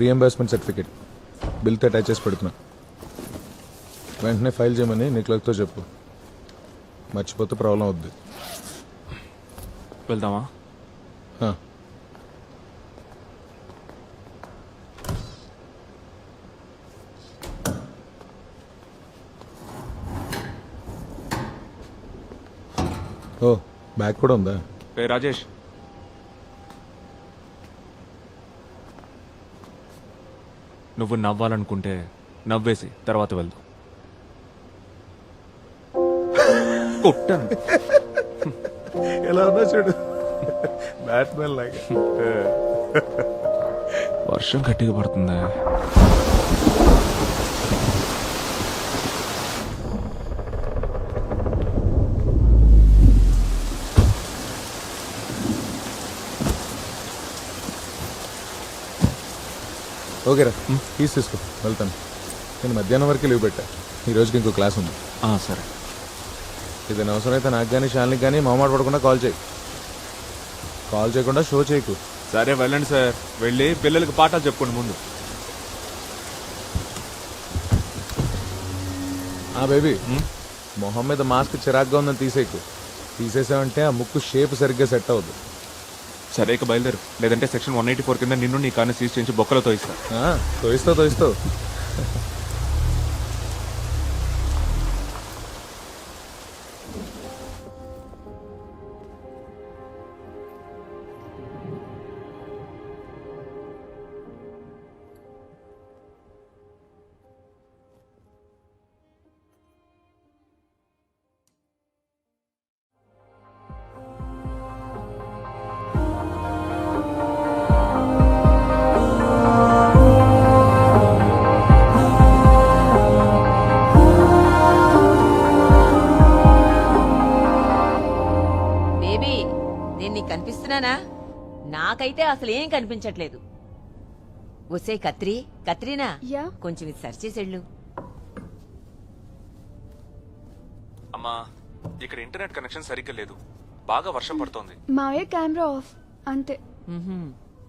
Reimbursement certificate బిల్తో attach చేసి పెడుతున్నా. వెంటనే ఫైల్ చేయమని నీ క్లర్క్తో చెప్పు. మర్చిపోతే ప్రాబ్లం అవుద్ది. వెళ్దామా? ఆ. ఓ బ్యాగ్ కూడా ఉందా? ఏ రాజేష్, నువ్వు నవ్వాలనుకుంటే నవ్వేసి తర్వాత వెళ్దాం. కొట్టాను. ఎలా ఉన్నా చూడు, బ్యాట్మెన్ లాగా. వర్షం గట్టిగా పడుతుందా? ఓకేరా, తీసుకో, వెళ్తాను. నేను మధ్యాహ్నం వరకు లీవ్ పెట్టా. ఈ రోజుకి ఇంకో క్లాస్ ఉంది. సరే. ఏదైనా అవసరం అయితే నాకు కానీ శాలినికి కానీ మొహమాట పడకుండా కాల్ చేయి. కాల్ చేయకుండా షో చేయకు. సరే వెళ్ళండి సార్. వెళ్ళి పిల్లలకి పాఠాలు చెప్పుకోండి ముందు. బేబీ, మొహం మీద మాస్క్ చిరాగ్గా ఉందని తీసేయకు. తీసేసావంటే ఆ ముక్కు షేప్ సరిగ్గా సెట్ అవ్వదు. సరే ఇక బయలుదేరు, లేదంటే సెక్షన్ 184 కింద నిన్ను నీ కాన్ని సీజ్ చేయించి బొక్కలతో ఇస్తా. తోయిస్తావు. కనిపిస్తున్నానా? నాకైతే అసలు ఏం కనిపించట్లేదు. ఒసే కత్రీనా, కొంచెం ఇది సెర్చ్ చేసేళ్ళు. అమ్మా, ఇక్కడ ఇంటర్నెట్ కనెక్షన్ సరిగ్గా లేదు. బాగా వర్షం పడుతోంది. మావయ్య కెమెరా ఆఫ్ అంతే.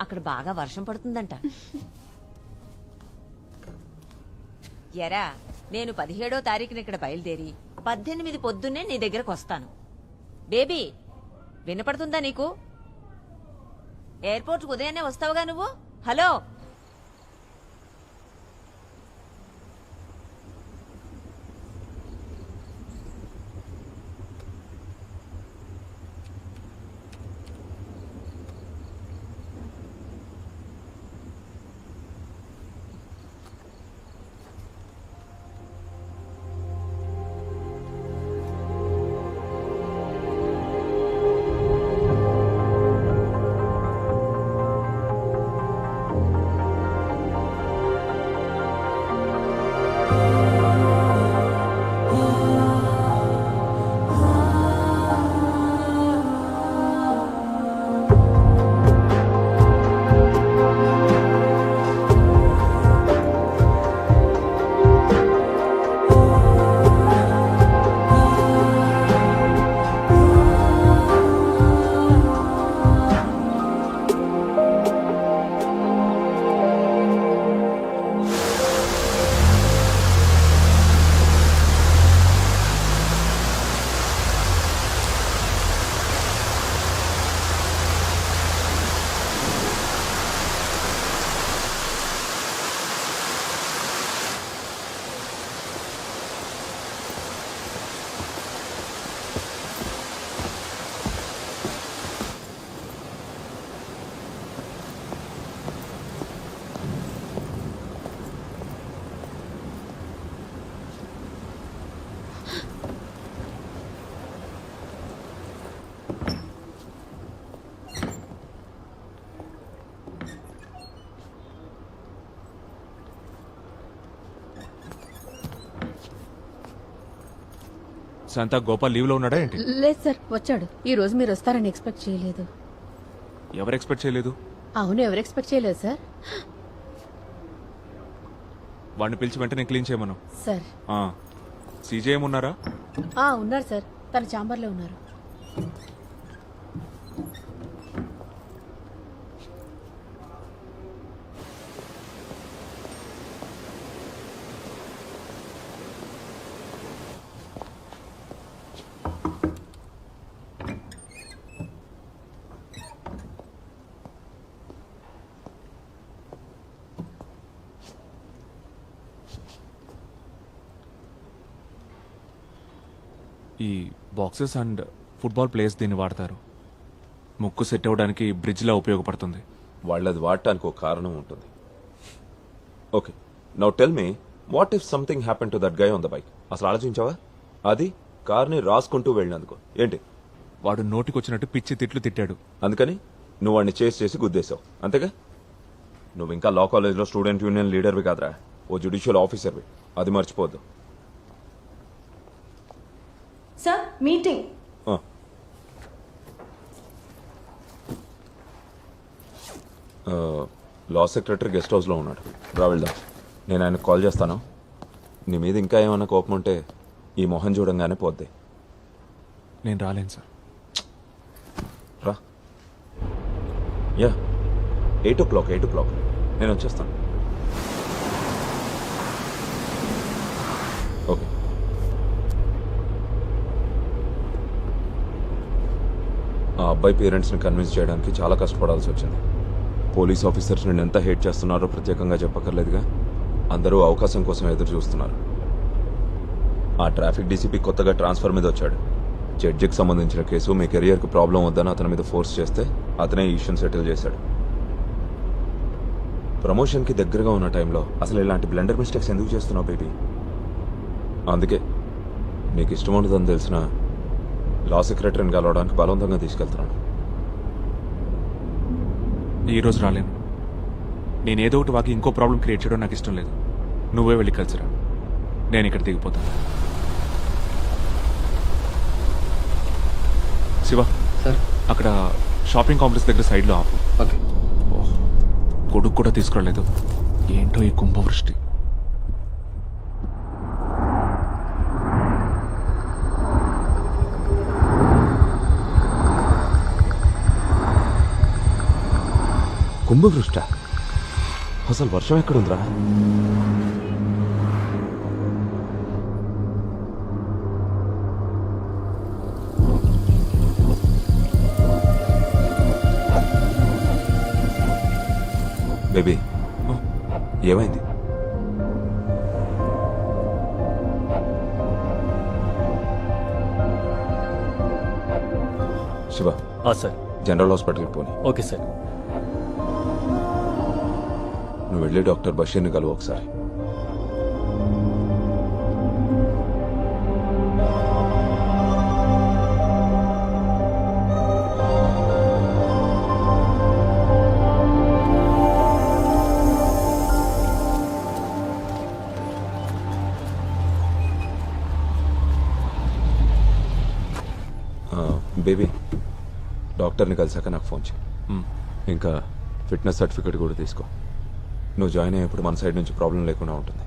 అక్కడ బాగా వర్షం పడుతుందంట. ఎరా, నేను 17వ తారీఖున ఇక్కడ బయలుదేరి 18 పొద్దున్నే నీ దగ్గరకు వస్తాను. బేబీ, వినపడుతుందా నీకు? ఎయిర్పోర్ట్కి ఉదయాన్నే వస్తావుగా నువ్వు. హలో, శాంత, గోపాల్ లీవ్ లో ఉన్నాడా ఏంటి? లేదు సార్, వచ్చాడు. ఈ రోజు మీరు వస్తారని ఎక్స్పెక్ట్ చేయలేదు. ఎవరు ఎక్స్పెక్ట్ చేయలేదు? అవును, ఎవరు ఎక్స్పెక్ట్ చేయలేదు సార్. వాడిని పిలిచి వెంటనే క్లీన్ చేయమను. సార్. సీజేఎం ఉన్నారా? ఉన్నారు సార్, తన ఛాంబర్లో ఉన్నారు. ఈ బాక్సెస్ అండ్ ఫుట్బాల్ ప్లేయర్స్ దీన్ని వాడతారు. ముక్కు సెట్ అవ్వడానికి బ్రిడ్జ్లా ఉపయోగపడుతుంది. వాళ్ళది వాడటానికి ఒక కారణం ఉంటుంది. Okay, now tell me, what if something happen to that guy on the bike? అసలు ఆలోచించావా? అది కార్ని రాసుకుంటూ వెళ్ళినందుకు ఏంటి? వాడు నోటికొచ్చినట్టు పిచ్చి తిట్లు తిట్టాడు. అందుకని నువ్వు వాడిని చేసి గుద్దేశావు, అంతేగా? నువ్వు ఇంకా లా కాలేజ్లో స్టూడెంట్ యూనియన్ లీడర్వి కాదురా, ఓ జ్యుడిషియల్ ఆఫీసర్వి. అది మర్చిపోవద్దు. Sir meeting. లా సెక్రటరీ గెస్ట్ హౌస్లో ఉన్నాడు, రా వెళ్దాం. నేను ఆయనకు కాల్ చేస్తాను. నీ మీద ఇంకా ఏమైనా కోపం ఉంటే ఈ మొహం చూడంగానే పోద్ది. నేను రాలేను సార్. రా. యా, 8 o'clock నేను వచ్చేస్తాను. ఓకే. ఆ అబ్బాయి పేరెంట్స్ని కన్విన్స్ చేయడానికి చాలా కష్టపడాల్సి వచ్చింది. పోలీస్ ఆఫీసర్స్ నేను ఎంత హేట్ చేస్తున్నారో ప్రత్యేకంగా చెప్పక్కర్లేదుగా. అందరూ అవకాశం కోసం ఎదురు చూస్తున్నారు. ఆ ట్రాఫిక్ డీసీపీ కొత్తగా ట్రాన్స్ఫర్ మీద వచ్చాడు. జడ్జికి సంబంధించిన కేసు మీ కెరియర్కి ప్రాబ్లం వద్దని అతని మీద ఫోర్స్ చేస్తే అతనే ఈ ఇష్యూని సెటిల్ చేశాడు. ప్రమోషన్కి దగ్గరగా ఉన్న టైంలో అసలు ఇలాంటి బ్లెండర్ మిస్టేక్స్ ఎందుకు చేస్తున్నావు బేబీ? అందుకే నీకు ఇష్టం ఉండదని తెలిసిన లా సెక్రటరీని కలవడానికి బలవంతంగా తీసుకెళ్తున్నాను. ఈరోజు రాలేను. నేను ఏదో ఒకటి వాకి ఇంకో ప్రాబ్లం క్రియేట్ చేయడం నాకు ఇష్టం లేదు. నువ్వే వెళ్ళి కలిసిరా, నేను ఇక్కడ దిగిపోతాను. శివ సార్, అక్కడ షాపింగ్ కాంప్లెక్స్ దగ్గర సైడ్లో ఆపు. ఓకే. ఓహ్, కొడుకు కూడా తీసుకురాలేదు. ఏంటో ఈ కుంభవృష్టి. కుంభవృష్ట? అసలు వర్షం ఎక్కడుందిరా? బేబీ, ఏమైంది? శివ, సార్. జనరల్ హాస్పిటల్కి పోనీ. Okay sir. నువ్వు వెళ్ళి డాక్టర్ బషీర్ని కలువు ఒకసారి. బేబీ, డాక్టర్ని కలిసాక నాకు ఫోన్ చేయి. ఇంకా ఫిట్నెస్ సర్టిఫికేట్ కూడా తీసుకో. నువ్వు జాయిన్ అయ్యేప్పుడు మన సైడ్ నుంచి ప్రాబ్లం లేకుండా ఉంటుంది.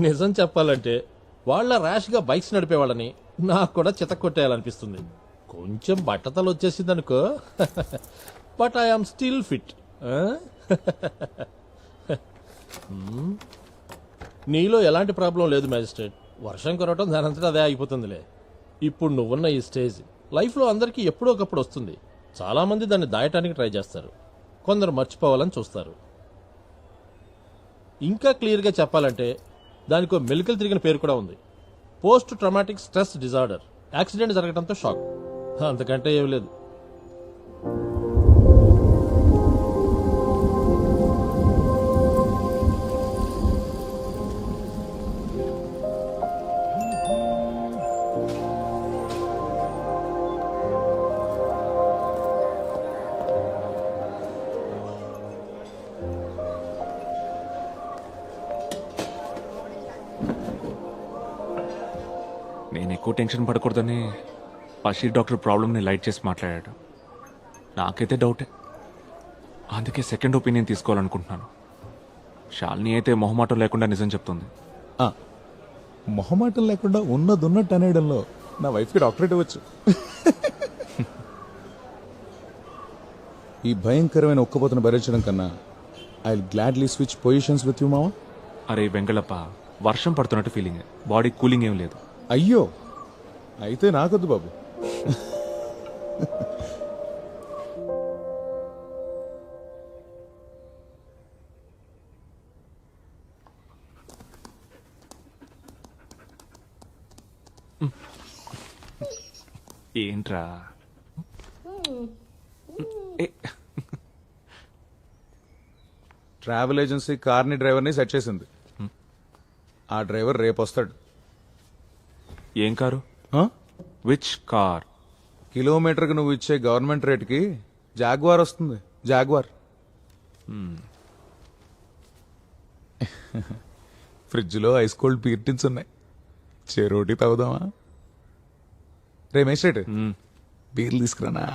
నిజం చెప్పాలంటే వాళ్ళ ర్యాష్గా బైక్స్ నడిపేవాళ్ళని నాకు కూడా చితక్కొట్టేయాలనిపిస్తుంది. కొంచెం బట్టతలు వచ్చేసింది అనుకో, బట్ ఐఎమ్ స్టిల్ ఫిట్. నీలో ఎలాంటి ప్రాబ్లం లేదు మ్యాజిస్ట్రేట్. వర్షం కురవటం దానంతటా అదే అయిపోతుందిలే. ఇప్పుడు నువ్వున్న ఈ స్టేజ్ లైఫ్లో అందరికీ ఎప్పుడో ఒకప్పుడు వస్తుంది. చాలామంది దాన్ని దాయటానికి ట్రై చేస్తారు, కొందరు మర్చిపోవాలని చూస్తారు. ఇంకా క్లియర్గా చెప్పాలంటే దానికో మెలికలు తిరిగిన పేరు కూడా ఉంది, post traumatic stress disorder. Accident జరగడంతో షాక్, అంతకంటే ఏం లేదు. నేను ఎక్కువ టెన్షన్ పడకూడదని బషీర్ డాక్టర్ ప్రాబ్లమ్ని లైట్ చేసి మాట్లాడాడు. నాకైతే డౌటే, అందుకే సెకండ్ ఒపీనియన్ తీసుకోవాలనుకుంటున్నాను. శాలిని అయితే మొహమాటం లేకుండా నిజం చెప్తుంది. ఆ, మొహమాటం లేకుండా ఉన్నదున్నట్టు అనేయడంలో నా వైఫ్కి డాక్టరేట్ ఇవ్వచ్చు. ఈ భయంకరమైన ఒక్కపోతను భరించడం కన్నా I gladly switch positions with you మావా. అరే వెంగళప్ప, వర్షం పడుతున్నట్టు ఫీలింగ్, బాడీ కూలింగ్ ఏం లేదు. అయ్యో, అయితే నాకొద్దు బాబు. ఏంట్రా ఏ, ట్రావెల్ ఏజెన్సీ కార్ని డ్రైవర్ని సెట్ చేసింది. ఆ డ్రైవర్ రేపు వస్తాడు. ఏం కారు? ఆ? Which car? కిలోమీటర్కి నువ్వు ఇచ్చే గవర్నమెంట్ రేట్కి జాగ్వార్ వస్తుంది. జాగ్వార్. ఫ్రిడ్జ్లో ఐస్ కోల్డ్ బీర్ టిన్స్ ఉన్నాయి. చెరోటి తాగుదామా? రే మేస్ట్రేట్, బీర్లు తీసుకురానా?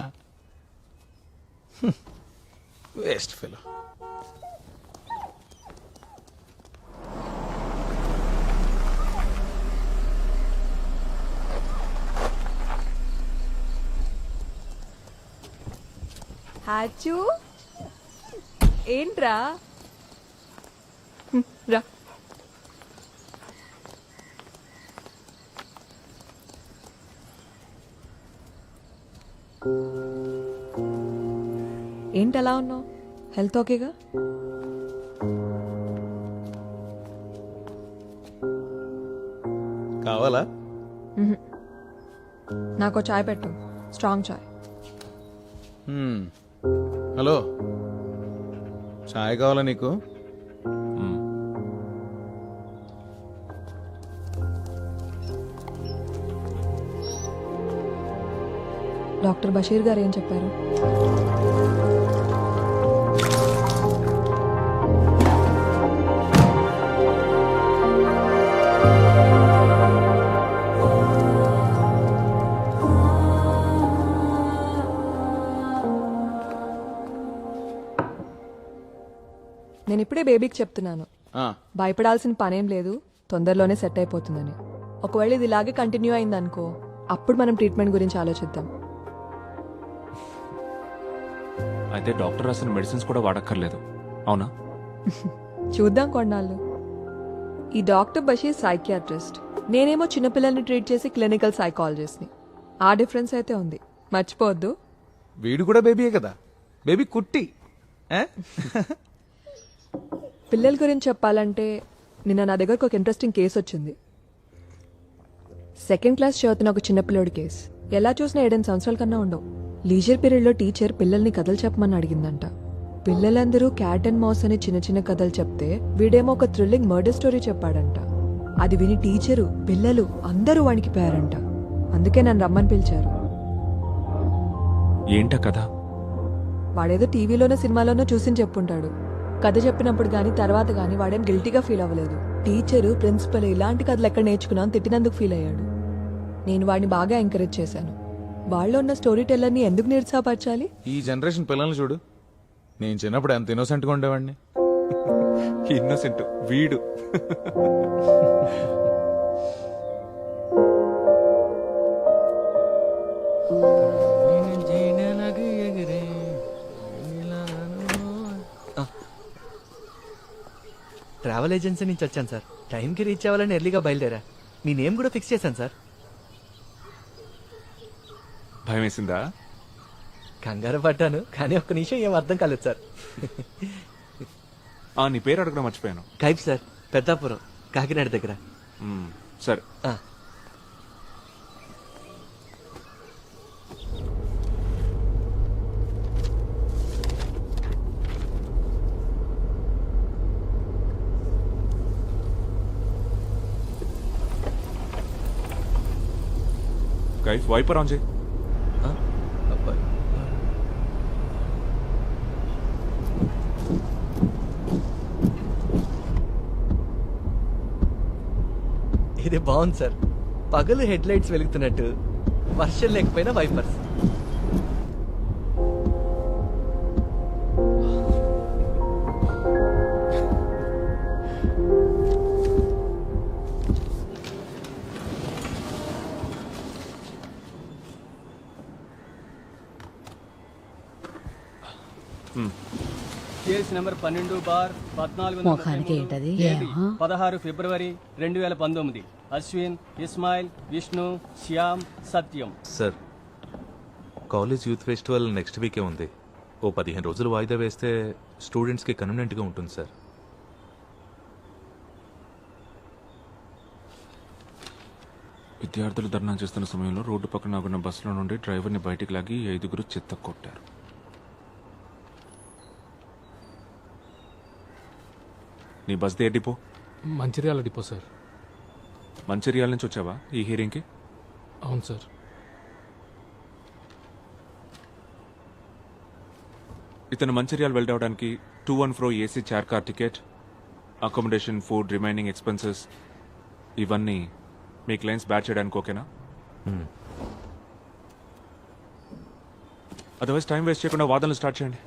Waste fellow. హ్యాచు ఏంట్రా? రా. ఏంటి అలా ఉన్నావు? హెల్త్ ఓకేగా? కావాలా? నాకు చాయ్ పెట్టు, స్ట్రాంగ్ చాయ్. హలో, చాయ్ కావాలా నీకు? డాక్టర్ బషీర్ గారు ఏం చెప్పారు? నేను ఇప్పుడే బేబీకి చెప్తున్నాను, భయపడాల్సిన పనేం లేదు, తొందరలోనే సెట్ అయిపోతుందని. ఒకవేళ ఇది ఇలాగే కంటిన్యూ అయిందనుకో, అప్పుడు మనం ట్రీట్మెంట్ గురించి ఆలోచిద్దాం. అయితే డాక్టర్ రాసిన మెడిసిన్స్ కూడా వాడక్కర్లేదు, అవునా? చూద్దాం కొన్నాళ్ళు. ఈ డాక్టర్ బషీర్ సైకియాట్రిస్ట్, నేనేమో చిన్నపిల్లల్ని ట్రీట్ చేసి క్లినికల్ సైకాలజిస్ట్ని. ఆ డిఫరెన్స్ అయితే ఉంది, మర్చిపోవద్దు. వీడు కూడా బేబీయే కదా, బేబీ కుట్టి. పిల్లల గురించి చెప్పాలంటే నిన్న నా దగ్గరకు ఒక ఇంట్రెస్టింగ్ కేసు వచ్చింది. 2nd క్లాస్ చదువుతున్న ఒక చిన్నపిల్లడి కేసు. ఎలా చూసినా 7 సంవత్సరాల కన్నా ఉండవు. లీజర్ పీరియడ్లో టీచర్ పిల్లల్ని కథలు చెప్పమని అడిగిందంట. పిల్లలందరూ క్యాట్ అండ్ మౌస్ అని చిన్న చిన్న కథలు చెప్తే వీడేమో ఒక థ్రిల్లింగ్ మర్డర్ స్టోరీ చెప్పాడంట. అది విని టీచరు, పిల్లలు అందరూ వణికిపోయారంట. అందుకే నన్ను రమ్మని పిలిచారు. ఏంటా కథ? వాడేదో టీవీలోనో సినిమాలోనో చూసి చెప్పుంటాడు. కథ చెప్పినప్పుడు గానీ తర్వాత గానీ వాడేం గిల్టీగా ఫీల్ అవ్వలేదు. టీచరు, ప్రిన్సిపల్ ఇలాంటి కథలు ఎక్కడ నేర్చుకున్నాను తిట్టినందుకు ఫీల్ అయ్యాడు. నేను వాడిని బాగా ఎంకరేజ్ చేశాను. వాళ్ళు ఉన్న స్టోరీ టెల్లర్ని ఎందుకు నిరుత్సాహపరచాలి? ఈ జనరేషన్ పిల్లల్ని చూడు. నేను చిన్నప్పుడు ఎంత ఇన్నోసెంట్గా ఉండేవాడిని. ఇన్నోసెంట్ వీడు. ట్రావెల్ ఏజెన్సీ నుంచి వచ్చాను సార్. టైంకి రీచ్ అవ్వాలని ఎర్లీగా బయలుదేరా. మీ నేమ్ కూడా ఫిక్స్ చేశాను సార్. భయం వేసిందా? కంగారు పడ్డాను, కానీ ఒక్క నిమిషం ఏం అర్థం కాలేదు సార్. నీ పేరు అడగడం మర్చిపోయాను. కైప్ సార్, పెద్దాపురం, కాకినాడ దగ్గర. సరే, కైఫ్ వైపర్ ఆన్ చేయి. అబ్బాయి ఇది బాగుంది సార్. పగలు హెడ్ లైట్స్ వెలుగుతున్నట్టు, వర్షం లేకపోయినా వైపర్స్. కేసు నెంబర్ 12/14 ముఖానికి ఏంటది? తేదీ ఏమో. 16 ఫిబ్రవరి 2019. Ashwin, Ismail, Vishnu, Shyam, Satyam. Sir, college youth festival next వీకే ఉంది. ఓ 15 రోజులు వాయిదా వేస్తే స్టూడెంట్స్కి కన్వీనియంట్గా ఉంటుంది సార్. విద్యార్థులు ధర్నా చేస్తున్న సమయంలో రోడ్డు పక్కన ఆగున్న బస్సులో నుండి డ్రైవర్ని బయటికి లాగి 5 చెత్త కొట్టారు. నీ బస్ ఏ depot? Mancherial depot sir. Mancherial నుంచి వచ్చావా ఈ హియరింగ్కి? అవును సార్. ఇతను మంచిర్యాల వెళ్ళడానికి 2 and 4 AC chair car ticket, accommodation, food, remaining expenses ఇవన్నీ మీ క్లయింట్స్ బ్యాచ్ చేయడానికి ఓకేనా? అదర్వైజ్ టైం వేస్ట్ చేయకుండా వాదనలు స్టార్ట్ చేయండి.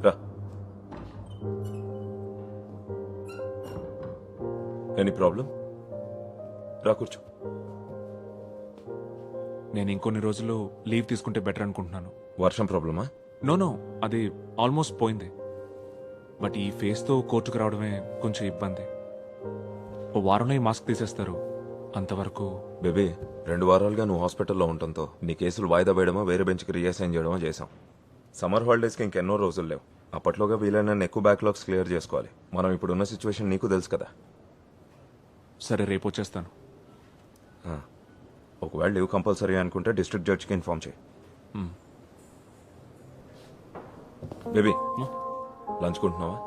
రా. Any problem? రా కూర్చో. నేను ఇంకొన్ని రోజులు లీవ్ తీసుకుంటే బెటర్ అనుకుంటున్నాను. వర్షం ప్రాబ్లమా? నో, అది ఆల్మోస్ట్ పోయింది. బట్ ఈ ఫేస్తో కోర్టుకు రావడమే కొంచెం ఇబ్బంది. ఓ వారంలో ఈ మాస్క్ తీసేస్తారు. అంతవరకు బేబీ, 2 వారాలుగా నువ్వు హాస్పిటల్లో ఉండటంతో నీ కేసులు వాయిదా వేయడమో వేరే బెంచ్కి రీఅసైన్ చేయడమో చేశాం. సమ్మర్ హాలిడేస్కి ఇంకెన్నో రోజులు లేవు. అప్పట్లోగా వీలైన ఎక్కువ బ్యాక్లాగ్స్ క్లియర్ చేసుకోవాలి. మనం ఇప్పుడున్న సిచ్యువేషన్ నీకు తెలుసు కదా. సరే, రేపు వచ్చేస్తాను. ఒకవేళ లీవ్ కంపల్సరీ అనుకుంటే డిస్ట్రిక్ట్ జడ్జ్కి ఇన్ఫార్మ్ చేయి. బేబీ, లంచ్ కొంటున్నావా?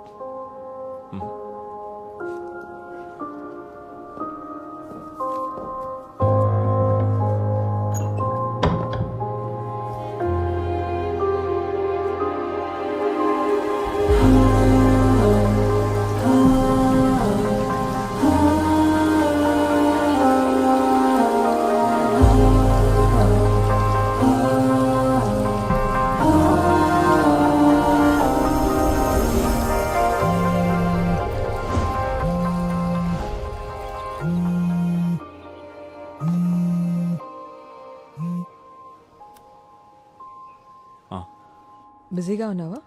బిజీగా ఉన్నావా?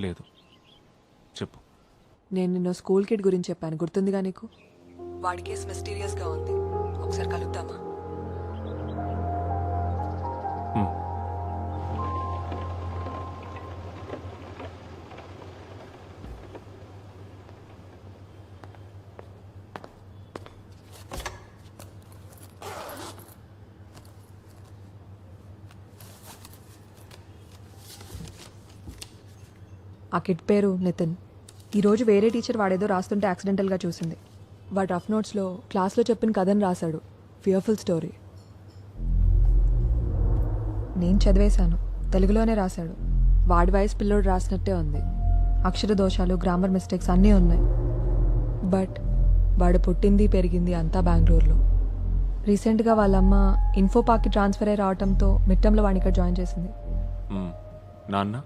లేదు, చెప్పు. నేను నిన్న స్కూల్ కిడ్ గురించి చెప్పాను, గుర్తుందిగా నీకు? వాడి కేసు మిస్టీరియస్గా ఉంది. ఒకసారి కలుద్దామా? ఆ కిడ్ పేరు నితిన్. ఈరోజు వేరే టీచర్ వాడేదో రాస్తుంటే యాక్సిడెంటల్గా చూసింది. వాడు రఫ్ నోట్స్లో క్లాస్లో చెప్పిన కథను రాశాడు. Fearful story. నేను చదివేశాను. తెలుగులోనే రాశాడు. వాడి వయసు పిల్లోడు రాసినట్టే ఉంది. అక్షర దోషాలు, గ్రామర్ మిస్టేక్స్ అన్నీ ఉన్నాయి. బట్ వాడు పుట్టింది పెరిగింది అంతా బెంగళూరులో. రీసెంట్గా వాళ్ళమ్మ ఇన్ఫో పార్క్కి ట్రాన్స్ఫర్ అయ్యి రావడంతో మిట్టంలో వాడిని ఇక్కడ జాయిన్ చేసింది. నాన్న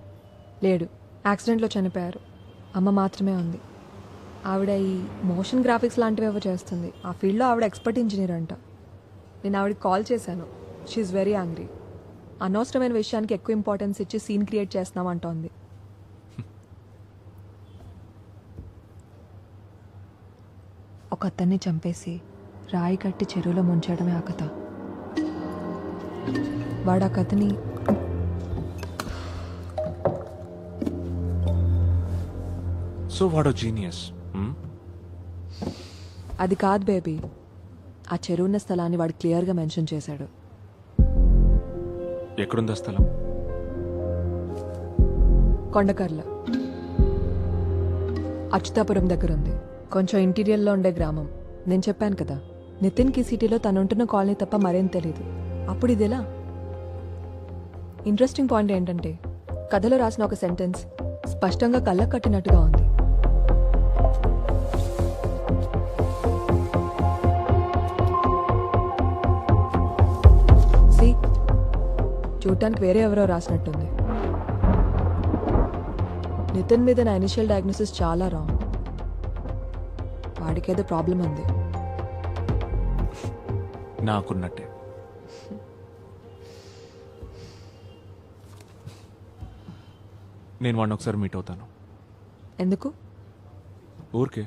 లేడు, యాక్సిడెంట్లో చనిపోయారు. అమ్మ మాత్రమే ఉంది. ఆవిడ ఈ మోషన్ గ్రాఫిక్స్ లాంటివి ఏవో చేస్తుంది. ఆ ఫీల్డ్లో ఆవిడ ఎక్స్పర్ట్ ఇంజనీర్ అంట. నేను ఆవిడకి కాల్ చేశాను. She very angry. అనవసరమైన విషయానికి ఎక్కువ ఇంపార్టెన్స్ ఇచ్చి సీన్ క్రియేట్ చేస్తున్నాం అంటోంది. ఒక అతన్ని చంపేసి రాయి కట్టి చెరువులో ముంచడమే ఆ కథ. వాడు ఆ కథని సో వాడో జీనియస్. అది కాదు బేబీ. ఆ చెరువున్న స్థలాన్ని వాడు క్లియర్గా మెన్షన్ చేశాడు. ఎక్కడుందా స్థలం? కొండకర్ల అచ్యుతాపురం దగ్గర ఉంది. కొంచెం ఇంటీరియర్లో ఉండే గ్రామం. నేను చెప్పాను కదా, నితిన్కి సిటీలో తనుంటున్న కాలనీ తప్ప మరేం తెలీదు. అప్పుడు ఇదెలా? ఇంట్రెస్టింగ్ పాయింట్ ఏంటంటే కథలో రాసిన ఒక సెంటెన్స్ స్పష్టంగా కళ్ళకు కట్టినట్టుగా ఉంది. సి చూడటానికి వేరే ఎవరో రాసినట్టుంది. నితిన్ మీద నా ఇనిషియల్ డయాగ్నోసిస్ చాలా రాంగ్. వాడికేదో ప్రాబ్లం ఉంది. నాకున్నట్టే. నేను వాడిని ఒకసారి మీట్ అవుతాను. ఎందుకు? ఊరికే.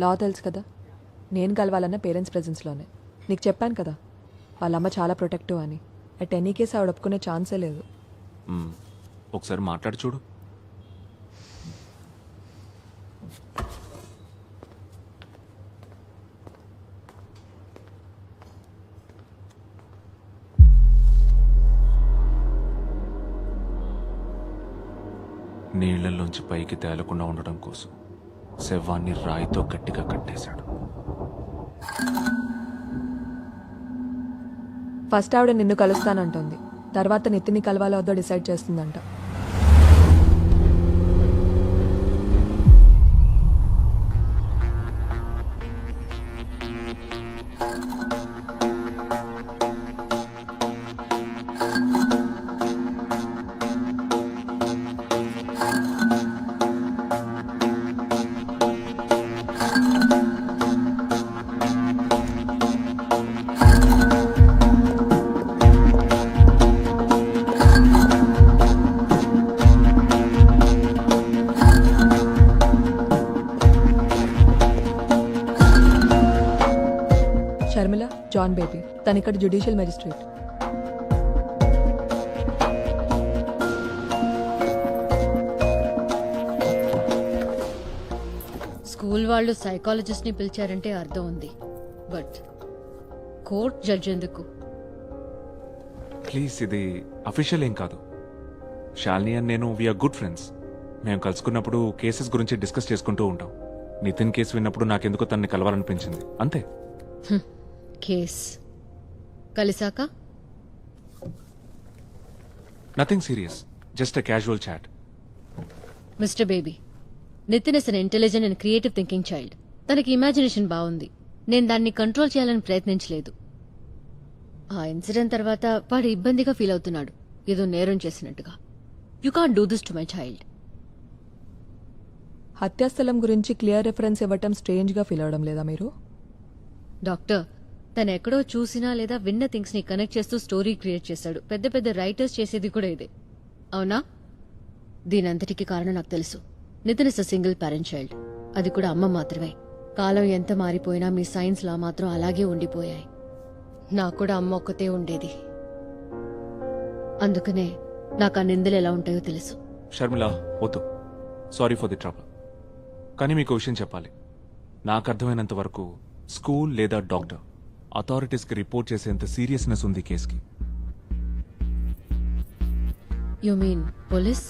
లా తెలుసు కదా, నేను కలవాలన్న పేరెంట్స్ ప్రెజెన్స్లోనే. నీకు చెప్పాను కదా వాళ్ళ అమ్మ చాలా ప్రొటెక్టివ్ అని. అట్ ఎనీ కేసు ఆవిడ ఒప్పుకునే ఛాన్సే లేదు. ఒకసారి మాట్లాడి చూడు. నీళ్లలోంచి పైకి తేలకుండా ఉండడం కోసం శవాన్ని రాయితో గట్టిగా కట్టేశాడు. ఫస్ట్ ఆవిడ నిన్ను కలుస్తానంటుంది, తర్వాత నితిన్ని కలవాలో వద్దో డిసైడ్ చేస్తుందంట. షర్మిల, జాన్ బేబీ, తను ఇక్కడ జ్యుడిషియల్ మెజిస్ట్రేట్. స్కూల్ వాళ్ళు సైకాలజిస్ట్ ని పిలిచారంటే అర్థం ఉంది, బట్ కోర్ట్ జడ్జ్ ఎందుకు? ప్లీజ్, ఇది అఫీషియల్ ఏం కాదు. శాలిని అండ్ నేను వీఆర్ గుడ్ ఫ్రెండ్స్. మేము కలుసుకున్నప్పుడు కేసెస్ గురించి డిస్కస్ చేసుకుంటూ ఉంటాం. నితిన్ కేసు విన్నప్పుడు నాకెందుకో తనని కలవాలనిపించింది, అంతే. కేస్ కలిసాక nothing serious, just a casual chat. Mister baby, Nitin is an intelligent and creative thinking child. తనకి ఇమాజినేషన్ బాగుంది. నేను దాన్ని కంట్రోల్ చేయాలని ప్రయత్నించలేదు. ఆ ఇన్సిడెంట్ తర్వాత వాడు ఇబ్బందిగా ఫీల్ అవుతున్నాడు, ఏదో నేరం చేసినట్టుగా. You can't do this to my child. హత్యాస్థలం గురించి క్లియర్ రిఫరెన్స్ ఇవ్వటం స్ట్రేంజ్ గా ఫీల్ అవడం లేదా మీరు? డాక్టర్, తను ఎక్కడో చూసినా లేదా విన్న థింగ్స్ ని కనెక్ట్ చేస్తూ స్టోరీ క్రియేట్ చేశాడు. పెద్ద పెద్ద రైటర్స్ చేసేది కూడా ఇదే, అవునా? దీనంతటికి కారణం నాకు తెలుసు. Nitin is a single parent child, అది కూడా అమ్మ మాత్రమే. కాలం ఎంత మారిపోయినా మీ సైన్స్ లా మాత్రం అలాగే ఉండిపోయాయి. నాకు కూడా అమ్మ ఒక్కతే ఉండేది, అందుకనే నాకు ఆ నిందలు ఎలా ఉంటాయో తెలుసు. షర్మిల, వద్దు. Sorry for the trouble. కానీ మీకు విషయం చెప్పాలి. నాకు అర్థమైనంత వరకు స్కూల్ లేదా డాక్టర్ అథారిటీస్కి రిపోర్ట్ చేసేంత సీరియస్నెస్ ఉంది కేసుకి. You mean police?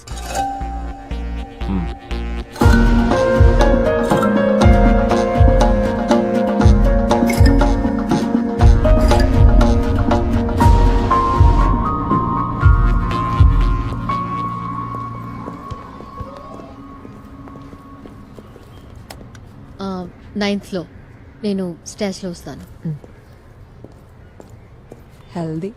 నైన్త్లో నేను స్టాచ్లో వస్తాను. హెల్దీ.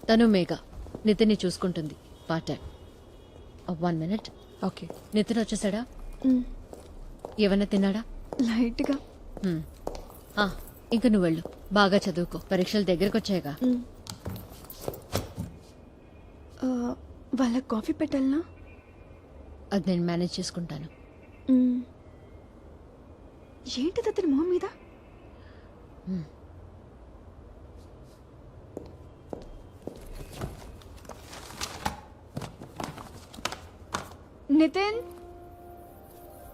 తను మేఘ నితిన్ని చూసుకుంటుంది part time. 1 minute. Okay. Nitin వచ్చేసాడా? ఏమన్నా తిన్నాడా? లైట్గా. హ్మ్. ఆ, ఇంక నువ్వు వెళ్ళు, బాగా చదువుకో, పరీక్షలు దగ్గరకు వచ్చాయిగా. వాళ్ళకి కాఫీ పెట్టాలనా? అది నేను మేనేజ్ చేసుకుంటాను. ఏంటిది అతని మొహం మీద? నితిన్,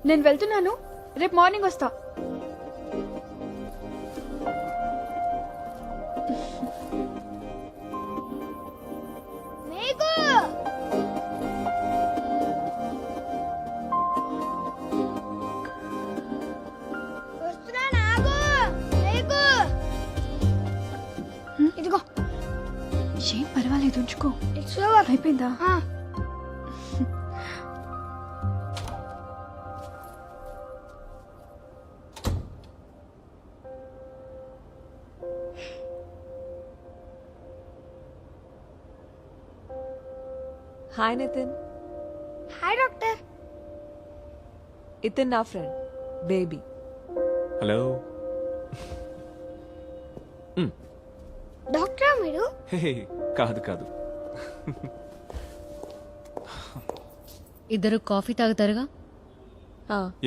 నేను వెళ్తున్నాను, రేపు మార్నింగ్ వస్తా. ఇదిగో. ఏం పర్వాలేదు, ఉంచుకో. అయిపోయిందా? హాయ్ నితిన్. Hi doctor. ఇతన్ నా ఫ్రెండ్ బేబీ. హలో. డాక్టరా మీరు? హే, కాదు కాదు. ఇద్దరు కాఫీ తాగుతారుగా?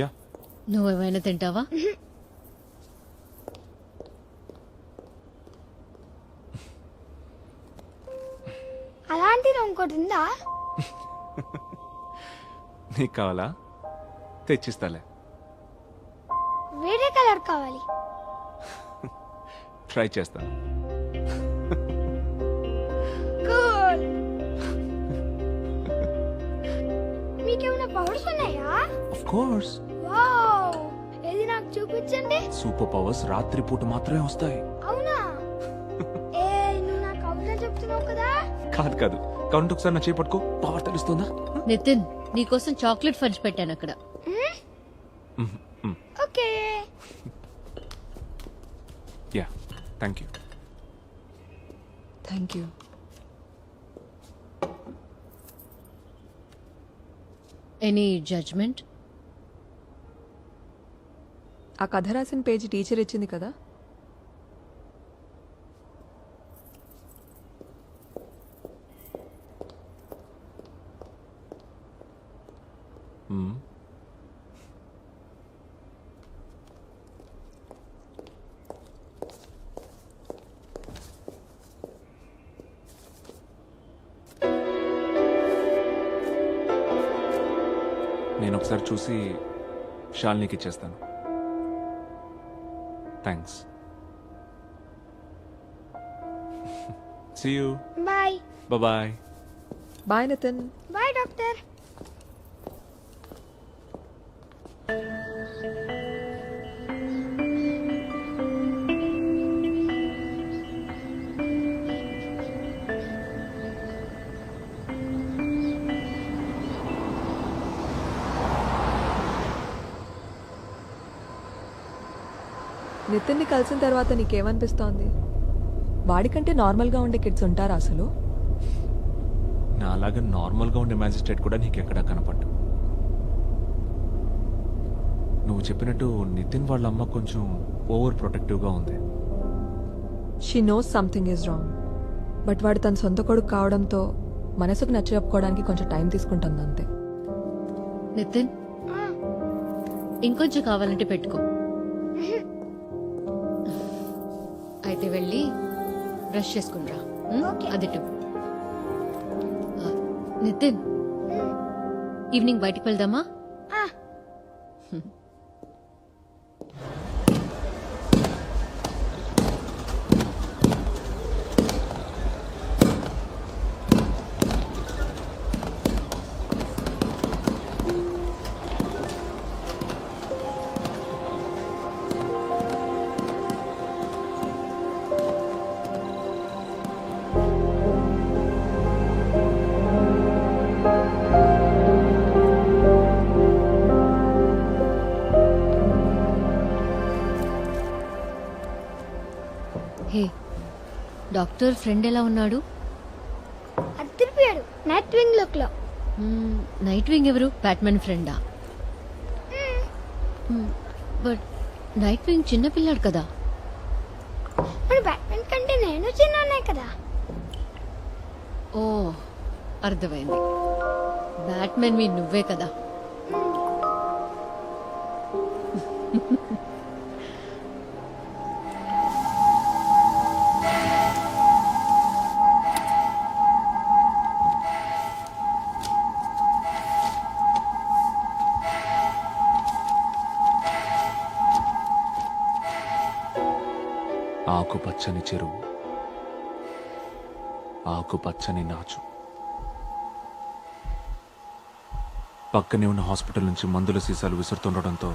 యా. నువ్వేమైనా తింటావా? అలాంటిది ఇంకోటి ఉందా? నీకు కావాలా? తెచ్చిస్తాలే. వేరే కలర్ కావాలి. ట్రై చేస్తాను. కూల్. మీకేమైనా పవర్స్ ఉన్నాయా? Of course. వావ్, ఏది నాకు చూపించండి. సూపర్ పవర్స్ రాత్రి పూట మాత్రమే వస్తాయి. అవునా? ఏ, నువ్వు నాకు అవునా చెప్తున్నావు కదా? కాదు కాదు, కౌంట్ ఒకసారి నా చేపట్టుకో, పవర్ తెలుస్తుందా? నితిన్, నీకోసం చాక్లెట్ ఫంచ్ పెట్టాను అక్కడ. Okay. Yeah, thank you. Thank you. Any judgement? ఆ కథ రాసిన పేజీ టీచర్ ఇచ్చింది కదా. నేను ఒకసారి చూసి షాల్నీకి ఇచ్చేస్తాను. Thanks. See you. Bye. Bye. Bye Nitin. Bye doctor. నితిన్ని కలిసిన తర్వాత నీకేమనిపిస్తోంది? వాడికంటే నార్మల్గా ఉండే కిడ్స్ ఉంటారా అసలు? నా అలాగా నార్మల్గా ఉండే మ్యాజిస్ట్రేట్ కూడా నీకెక్కడా కనపడ్డు. నువ్వు చెప్పినట్టు నితిన్ వాళ్ళ అమ్మ కొంచెం ఓవర్ ప్రొటెక్టివ్గా ఉంది. She knows something is wrong. But వాడు తన సొంత కొడుకు కావడంతో మనసుకు నచ్చ చెప్పుకోవడానికి కొంచెం టైం తీసుకుంటుంది అంతే. నితిన్, ఇంకొంచెం కావాలంటే పెట్టుకో. అయితే వెళ్ళి బ్రష్ చేసుకునిరా. అదిటు. నితిన్, ఈవినింగ్ బయటికి వెళ్దామా? హే, డాక్టర్ ఫ్రెండ్ ఎలా ఉన్నాడు? తిరిపాడు నైట్ వింగ్ లుక్ లో. నైట్ వింగ్ ఎవరు? బ్యాట్మెన్ ఫ్రెండా? బట్ నైట్ వింగ్ చిన్నపిల్లాడు కదా. మరి బ్యాట్మెన్ కంటే నేను చిన్ననే కదా. ఓ అర్థమైంది. బ్యాట్మెన్ మీ నువ్వే కదా. ఆకుపచ్చని చెరువు, ఆకుపచ్చని నాచు. పక్కనే ఉన్న హాస్పిటల్ నుంచి మందుల సీసాలు విసురుతుండటంతో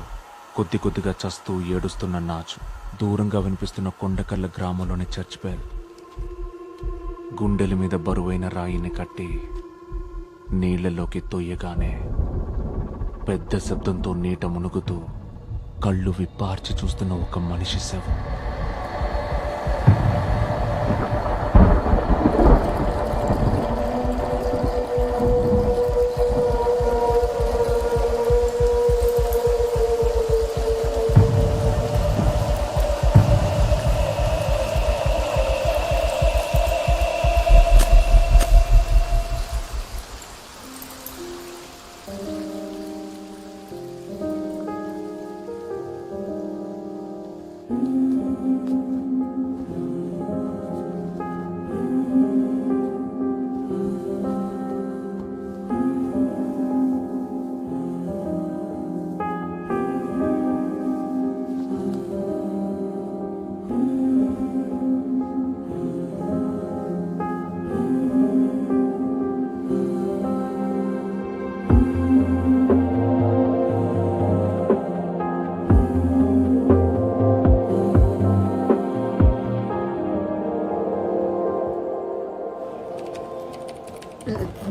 కొద్ది కొద్దిగా చస్తూ ఏడుస్తున్న నాచు దూరంగా వినిపిస్తున్న కొండకల్ల గ్రామంలోని చర్చ్ బెల్. గుండెల మీద బరువైన రాయిని కట్టి నీళ్లలోకి తొయ్యగానే పెద్ద శబ్దంతో నీట మునుగుతూ కళ్ళు విప్పార్చి చూస్తున్న ఒక మనిషి శవం.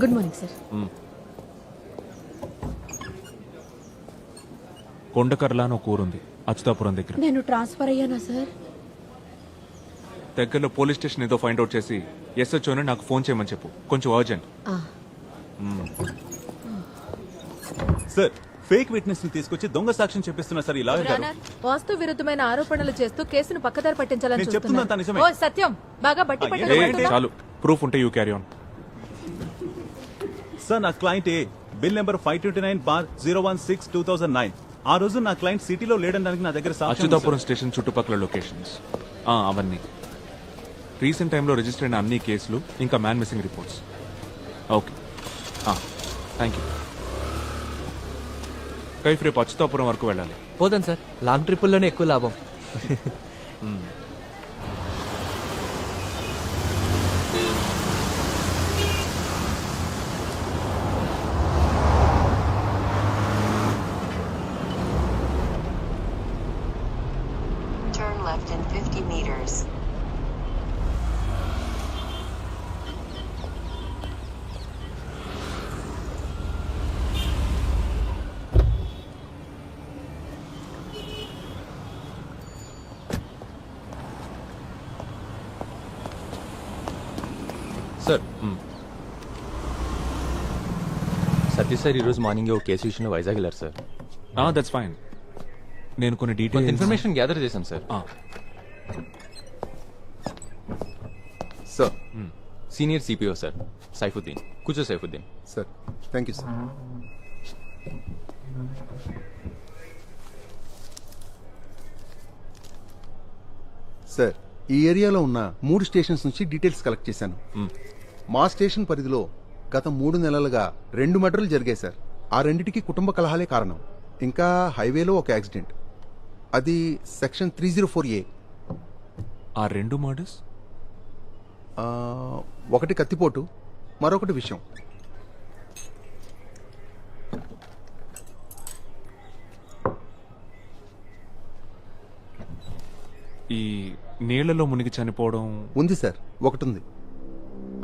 Good morning sir. కొండకర్ల అని ఒక ఊరుంది అచ్యుతాపురం దగ్గర. నేను ట్రాన్స్ఫర్ అయ్యానా సార్? దగ్గరలో పోలీస్ స్టేషన్ ఏదో ఫైండ్ అవుట్ చేసి ఎస్హెచ్ఓని నాకు ఫోన్ చేయమని చెప్పు, కొంచెం అర్జెంట్. సార్, ఫేక్ విట్నెస్ ని తీసుకొచ్చి దొంగ సాక్ష్యం చెప్పిస్తున్నా సార్. ఇలా వాస్తు విరుద్ధమైన ఆరోపణలు చేస్తూ కేసును పక్కదారి పట్టించాలని నేను చెప్తున్నంత నిజమే. ఓ సత్యం, బాగా బట్టి చాలు, ప్రూఫ్ ఉంటే యూ క్యారీ ఆన్. సార్, నా క్లయింట్ ఏ బిల్ నెంబర్ 529/016/2009. ఆ రోజు నా క్లయింట్ సిటీలో లేడనడానికి నా దగ్గర సాక్ష్యం ఉంది, అచ్యుతాపురం స్టేషన్ చుట్టుపక్కల లొకేషన్స్ అవన్నీ. రీసెంట్ టైంలో రిజిస్టర్ అయిన అన్ని కేసులు, ఇంకా man missing reports. Okay, thank you. Kaif రేపు అచ్యుతాపురం వరకు వెళ్ళాలి. పోదాం సార్, లాంగ్ ట్రిప్పుల్లోనే ఎక్కువ లాభం. Turn left in 50 meters. Sir, Satish sir ఈరోజు మార్నింగ్ ఒక కేసు విషయంలో వైజాగ్ వెళ్ళారు సార్. That's fine. నేను కొన్ని కొంత డీటెయిల్స్ ఇన్ఫర్మేషన్ గ్యాదర్ చేశాను సార్. Sir, senior CPO sir Saifuddin. కూర్చో Saifuddin. Sir, thank you sir. Sir, ఈ ఏరియాలో ఉన్న 3 స్టేషన్స్ నుంచి డీటెయిల్స్ కలెక్ట్ చేశాను. మా స్టేషన్ పరిధిలో గత 3 నెలలుగా 2 మర్డర్లు జరిగాయి సార్. ఆ రెండిటికి కుటుంబ కలహాలే కారణం. ఇంకా హైవేలో ఒక యాక్సిడెంట్, అది సెక్షన్ 304A. ఆ 2 మర్డర్స్? ఒకటి కత్తిపోటు, మరొకటి విషయం. ఈ నీళ్లలో మునిగి చనిపోవడం ఉంది సార్, ఒకటి ఉంది.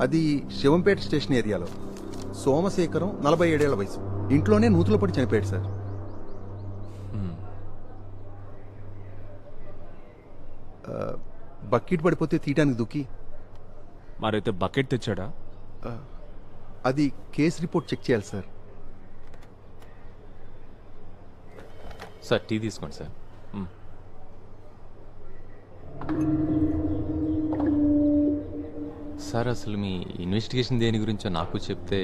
అది శివంపేట స్టేషన్ ఏరియాలో. సోమశేఖరం 47 ఏళ్ల వయసు. ఇంట్లోనే నూతులో పడి చనిపోయాడు సార్. బకెట్ పడిపోతే తీయటానికి దుక్కి. మరైతే బకెట్ తెచ్చాడా? అది కేసు రిపోర్ట్ చెక్ చేయాలి సార్. సార్ టీ తీసుకోండి సార్. సార్ అసలు మీ ఇన్వెస్టిగేషన్ దేని గురించో నాకు చెప్తే.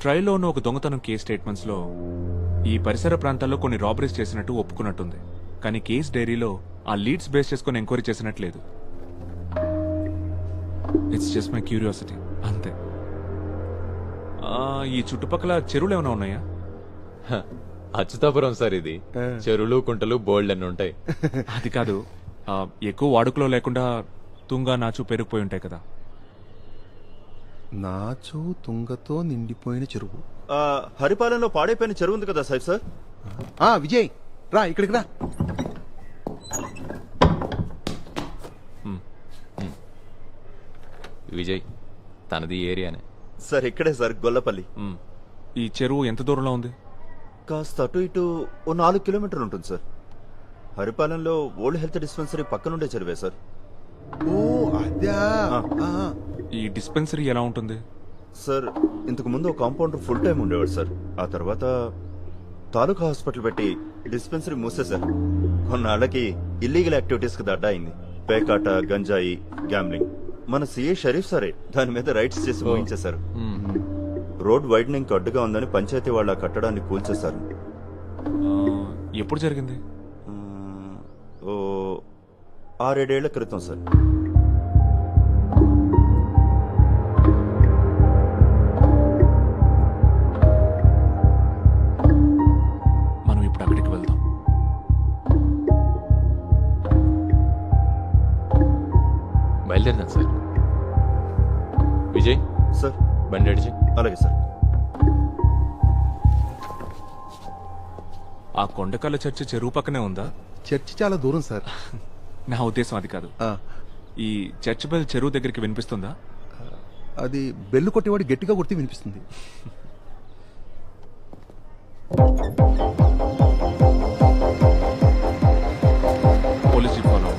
ట్రయల్లో ఉన్న ఒక దొంగతనం కేస్ స్టేట్మెంట్స్లో ఈ పరిసర ప్రాంతాల్లో కొన్ని రాబరీస్ చేసినట్టు ఒప్పుకున్నట్టుంది. కానీ కేస్ డైరీలో ఆ లీడ్స్ బేస్ చేసుకుని ఎంక్వైరీ చేసినట్లేదు. ఇట్స్ జస్ట్ మై క్యూరియాసిటీ అంతే. ఈ చుట్టుపక్కల చెరువులు ఏమైనా ఉన్నాయా? అచ్యుతాపురం సార్ ఇది. చెరువులు కుంటలు బోల్డ్ అని ఉంటాయి. అది కాదు, ఎక్కువ వాడుకలో లేకుండా తుంగ నాచు పెరిగిపోయి ఉంటాయి కదా. నాచు తుంగతో నిండిపోయిన చెరువు. హరిపాలెంలో పాడైపోయిన చెరువు ఉంది కదా సార్. సార్ విజయ్ రా ఇక్కడికి రా. విజయ్ తనది ఏరియానే సార్. ఇక్కడే సార్, గొల్లపల్లి. ఈ చెరువు ఎంత దూరంలో ఉంది? కాస్త అటు ఇటు ఓ 4 కిలోమీటర్లు ఉంటుంది సార్. హరిపాలెంలో ఓల్డ్ హెల్త్ డిస్పెన్సరీ పక్కనుండే చెరువే సార్. ఓ అదా. ఈ డిస్పెన్సరీ ఎలా ఉంటుంది? సార్ ఇంతకు ముందు కాంపౌండర్ ఫుల్ టైం ఉండేవాడు సార్. ఆ తర్వాత తాలూకా హాస్పిటల్ పెట్టి డిస్పెన్సరీ మూసేశారు. కొన్నాళ్ళకి ఇల్లీగల్ యాక్టివిటీస్ కి దడ్డా అయింది. పేకాట, గంజాయి, గ్యాంబ్లింగ్. మన సిఐ షరీఫ్ సారే దాని మీద రైట్స్ చేసి ముగించేశారు. రోడ్ వైడనింగ్ అడ్డుగా ఉందని పంచాయతీ వాళ్ళ కట్టడాన్ని కూల్చేశారు. ఎప్పుడు జరిగింది? ఓ 6-7 ఏళ్ల క్రితం సార్. మనం ఇప్పుడు అక్కడికి వెళ్దాం. బయలుదేరదాం సార్. విజయ్ సార్ బండి అడిచి. అలాగే సార్. ఆ కొండకల్ల చర్చి చెరువు పక్కనే ఉందా? చర్చి చాలా దూరం సార్. నా ఉద్దేశం అది కాదు. ఈ చర్చ్ బెల్ చెరువు దగ్గరికి వినిపిస్తుందా? అది బెల్లు కొట్టేవాడు గట్టిగా కొడితే వినిపిస్తుంది. Police jeep follow.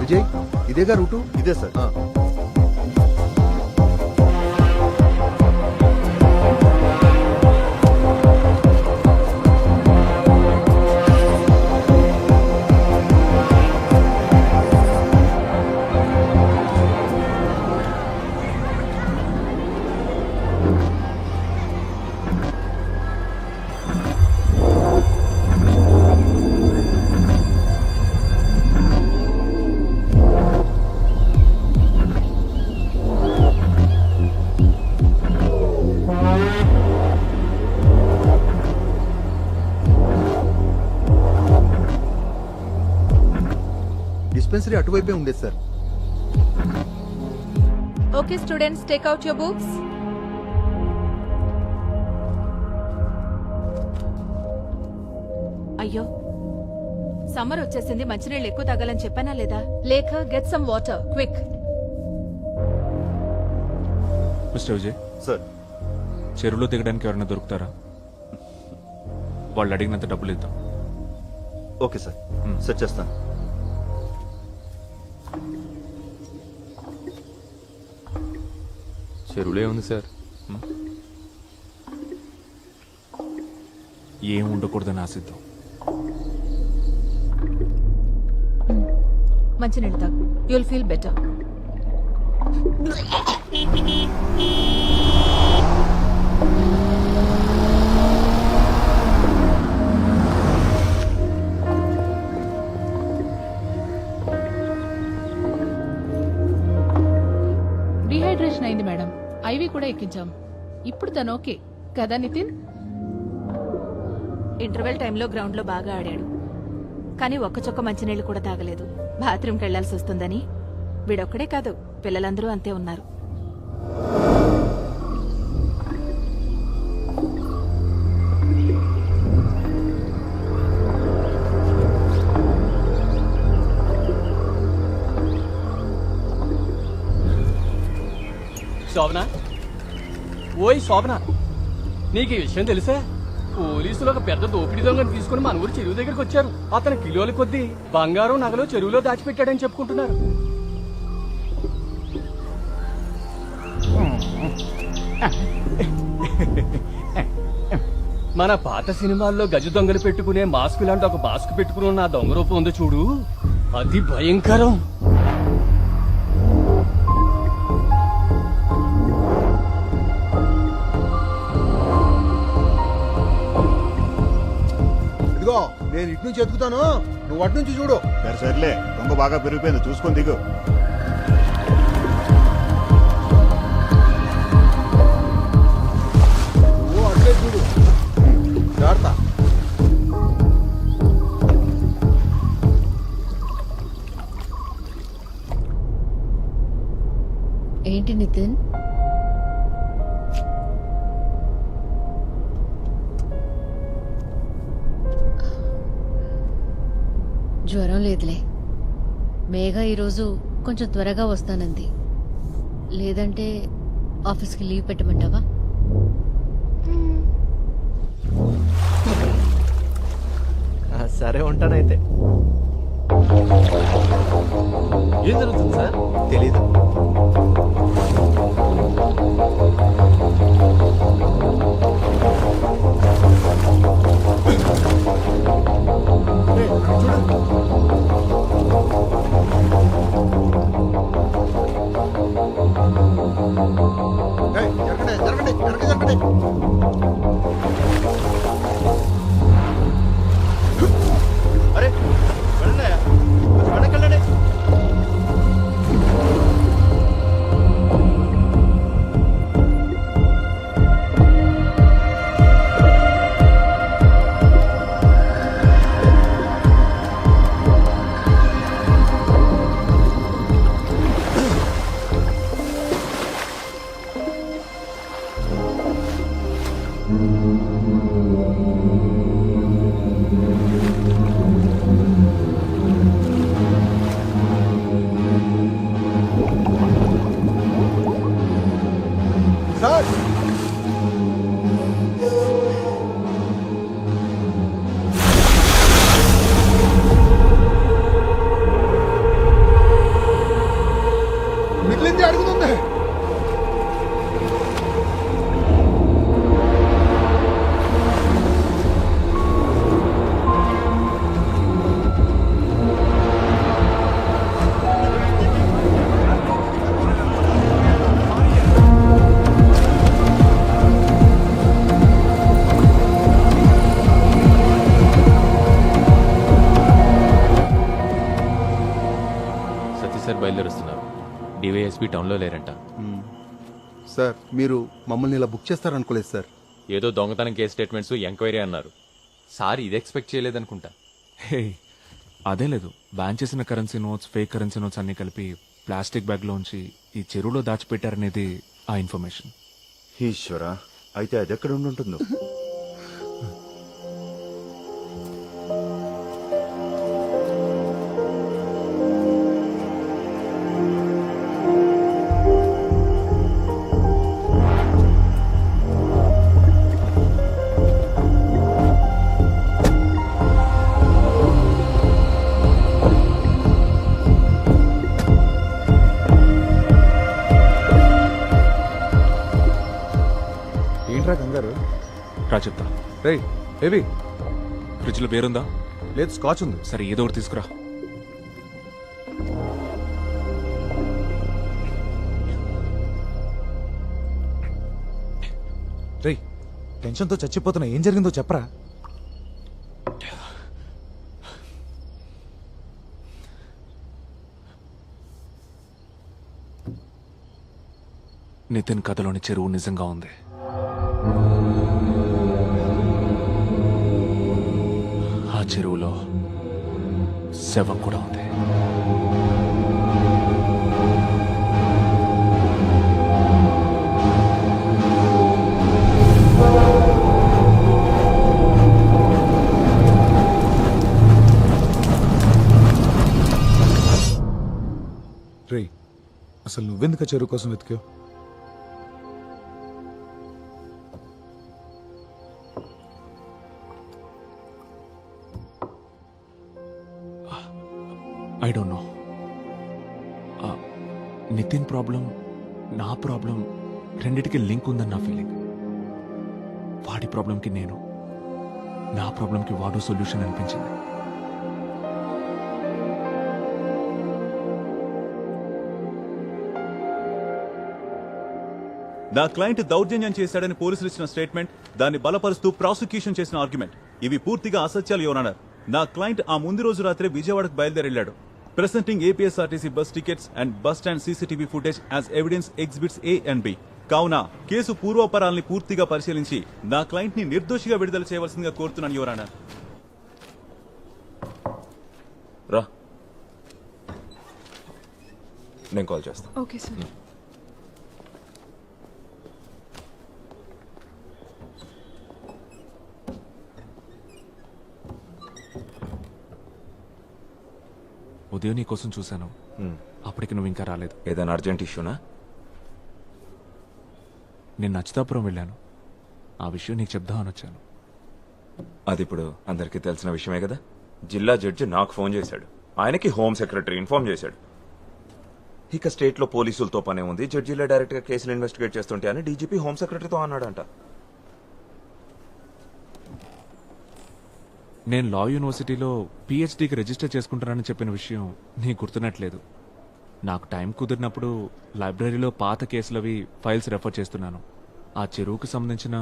విజయ్ ఇదేగా రూటు. ఇదే సార్. డిస్పెన్సరీ అటువైపే ఉండేది sir. Okay students, take out your books. అయ్యో, సమ్మర్ వచ్చేసింది. మంచినీళ్ళు ఎక్కువ తాగాలని చెప్పానా లేదా? లేఖ, get some water quick. Mister Vijay sir చెరువులో దిగడానికి ఎవరైనా దొరుకుతారా? వాళ్ళు అడిగినంత డబ్బులు ఇద్దాం. ఓకే సార్, సెట్ చేస్తాను. చెరువులే ఉంది సార్. ఏం ఉండకూడదని ఆశిద్దాం. మంచినీళ్ళు తాగు, యుల్ ఫీల్ బెటర్. డిహైడ్రేషన్ అయింది మేడం, ఐవి కూడా ఎక్కించాం. ఇప్పుడు తను ఓకే కదా నితిన్? ఇంటర్వెల్ టైంలో గ్రౌండ్ లో బాగా ఆడాడు, కానీ ఒక్క చొక్క మంచినీళ్ళు కూడా తాగలేదు. బాత్రూమ్కి వెళ్లాల్సి వస్తుందని. వీడొక్కడే కాదు, పిల్లలందరూ అంతే ఉన్నారు. శోభన, ఓయ్ శోభన, నీకు ఈ విషయం తెలుసా? పోలీసులు ఒక పెద్ద దోపిడీ దొంగను తీసుకుని మన ఊరు చెరువు దగ్గరికి వచ్చారు. అతను కిలోల కొద్దీ బంగారం నగలు చెరువులో దాచిపెట్టాడని చెప్పుకుంటున్నారు. మన పాత సినిమాల్లో గజ దొంగలు పెట్టుకునే మాస్క్ లాంటి ఒక మాస్క్ పెట్టుకుని ఉన్న ఆ దొంగ రూపం ఉందో చూడు, అది భయంకరం. ఇదిగో నేను ఇటు నుంచి ఎత్తుకుతాను, నువ్వు అటు నుంచి చూడు. సర్లే, దొంగ బాగా పెరిగిపోయింది, చూసుకొని దిగు. నువ్వు అట్లే చూడు, జాగ్రత్త. ఏంటి నితిన్? జ్వరం లేదులే. మేఘ ఈరోజు కొంచెం త్వరగా వస్తానంది. లేదంటే ఆఫీస్కి లీవ్ పెట్టమంటావా? సరే ఉంటానైతే. ఏం జరుగుతుంది సార్? తెలీదు. జరగండి, జరగండి, జరగండి. అరే వెళ్ళండి, వెనకెళ్ళండి. సార్, మిగిలింది అడుగుతుంది. సతీష్ సార్ బయలుదేరుస్తున్నారు. డివైఎస్పీ టౌన్లో లేరంట. సార్, మీరు మమ్మల్ని ఇలా బుక్ చేస్తారనుకోలేదు సార్. ఏదో దొంగతనం కేసు స్టేట్మెంట్స్ ఎంక్వైరీ అన్నారు. సార్ ఇది ఎక్స్పెక్ట్ చేయలేదనుకుంటా. హే, అదే లేదు. బ్యాన్ చేసిన currency notes, fake currency notes అన్ని కలిపి ప్లాస్టిక్ బ్యాగ్ లోంచి ఈ చెరువులో దాచిపెట్టారనేది ఆ ఇన్ఫర్మేషన్. ఈశ్వరా, అయితే అది ఎక్కడ ఉంటుందో. ఏంట్రా కంగారు? రా చెప్తా. రేయ్ బేబీ, ఫ్రిడ్జ్ లో బేరుందా? లేదు, స్కాచ్ ఉంది. సరే ఏదో ఒకటి తీసుకురా. రేయ్, టెన్షన్తో చచ్చిపోతున్నా, ఏం జరిగిందో చెప్పరా? నితిన్ కథలోని చెరువు నిజంగా ఉంది. ఆ చెరువులో శవం కూడా ఉంది. రేయ్, అసలు నువ్వెందుకు చెరువు కోసం వెతికావు? I don't know. Nitin problem, నా ప్రాబ్లం రెండిటికి లింక్ ఉందని నా ఫీలింగ్. వాడి ప్రాబ్లంకి నేను, నా ప్రాబ్లంకి వాడు సొల్యూషన్ అనిపించింది. నా క్లయింట్ దౌర్జన్యం చేశాడని పోలీసులు ఇచ్చిన స్టేట్మెంట్, దాన్ని బలపరుస్తూ ప్రాసిక్యూషన్ చేసిన ఆర్గ్యుమెంట్ ఇవి పూర్తిగా అసత్యాలు యువర్. నా క్లయింట్ ఆ ముందు రోజు రాత్రి విజయవాడకు బయలుదేరెళ్లాడు. Presenting APSRTC bus tickets and bus stand CCTV footage as evidence exhibits A and B. కావున కేసు పూర్వాపరాల్ని పూర్తిగా పరిశీలించి నా క్లయింట్ ని నిర్దోషిగా విడుదల చేయవలసిందిగా కోరుతున్నాను యువర్ ఆనర్. రా, నేను కాల్ చేస్తాను. Okay sir. ఉదయం నీ కోసం చూశాను, అప్పటికి నువ్వు ఇంకా రాలేదు. ఏదైనా అర్జెంట్ ఇష్యూనా? నేను నచ్చితాపురం వెళ్ళాను, ఆ విషయం నీకు చెప్దామని వచ్చాను. అది ఇప్పుడు అందరికీ తెలిసిన విషయమే కదా. జిల్లా జడ్జి నాకు ఫోన్ చేశాడు, ఆయనకి హోమ్ సెక్రటరీ ఇన్ఫార్మ్ చేశాడు. ఇక స్టేట్ లో పోలీసులతో పనే ఉంది, జడ్జిలే డైరెక్ట్ గా కేసులు ఇన్వెస్టిగేట్ చేస్తుంటే అని డీజీపీ హోమ్ సెక్రటరీతో అన్నాడంట. నేను లా యూనివర్సిటీలో పిహెచ్డీకి రిజిస్టర్ చేసుకుంటానని చెప్పిన విషయం నీకు గుర్తున్నట్లేదు. నాకు టైం కుదిరినప్పుడు లైబ్రరీలో పాత కేసులవి ఫైల్స్ రెఫర్ చేస్తున్నాను. ఆ చెరువుకు సంబంధించిన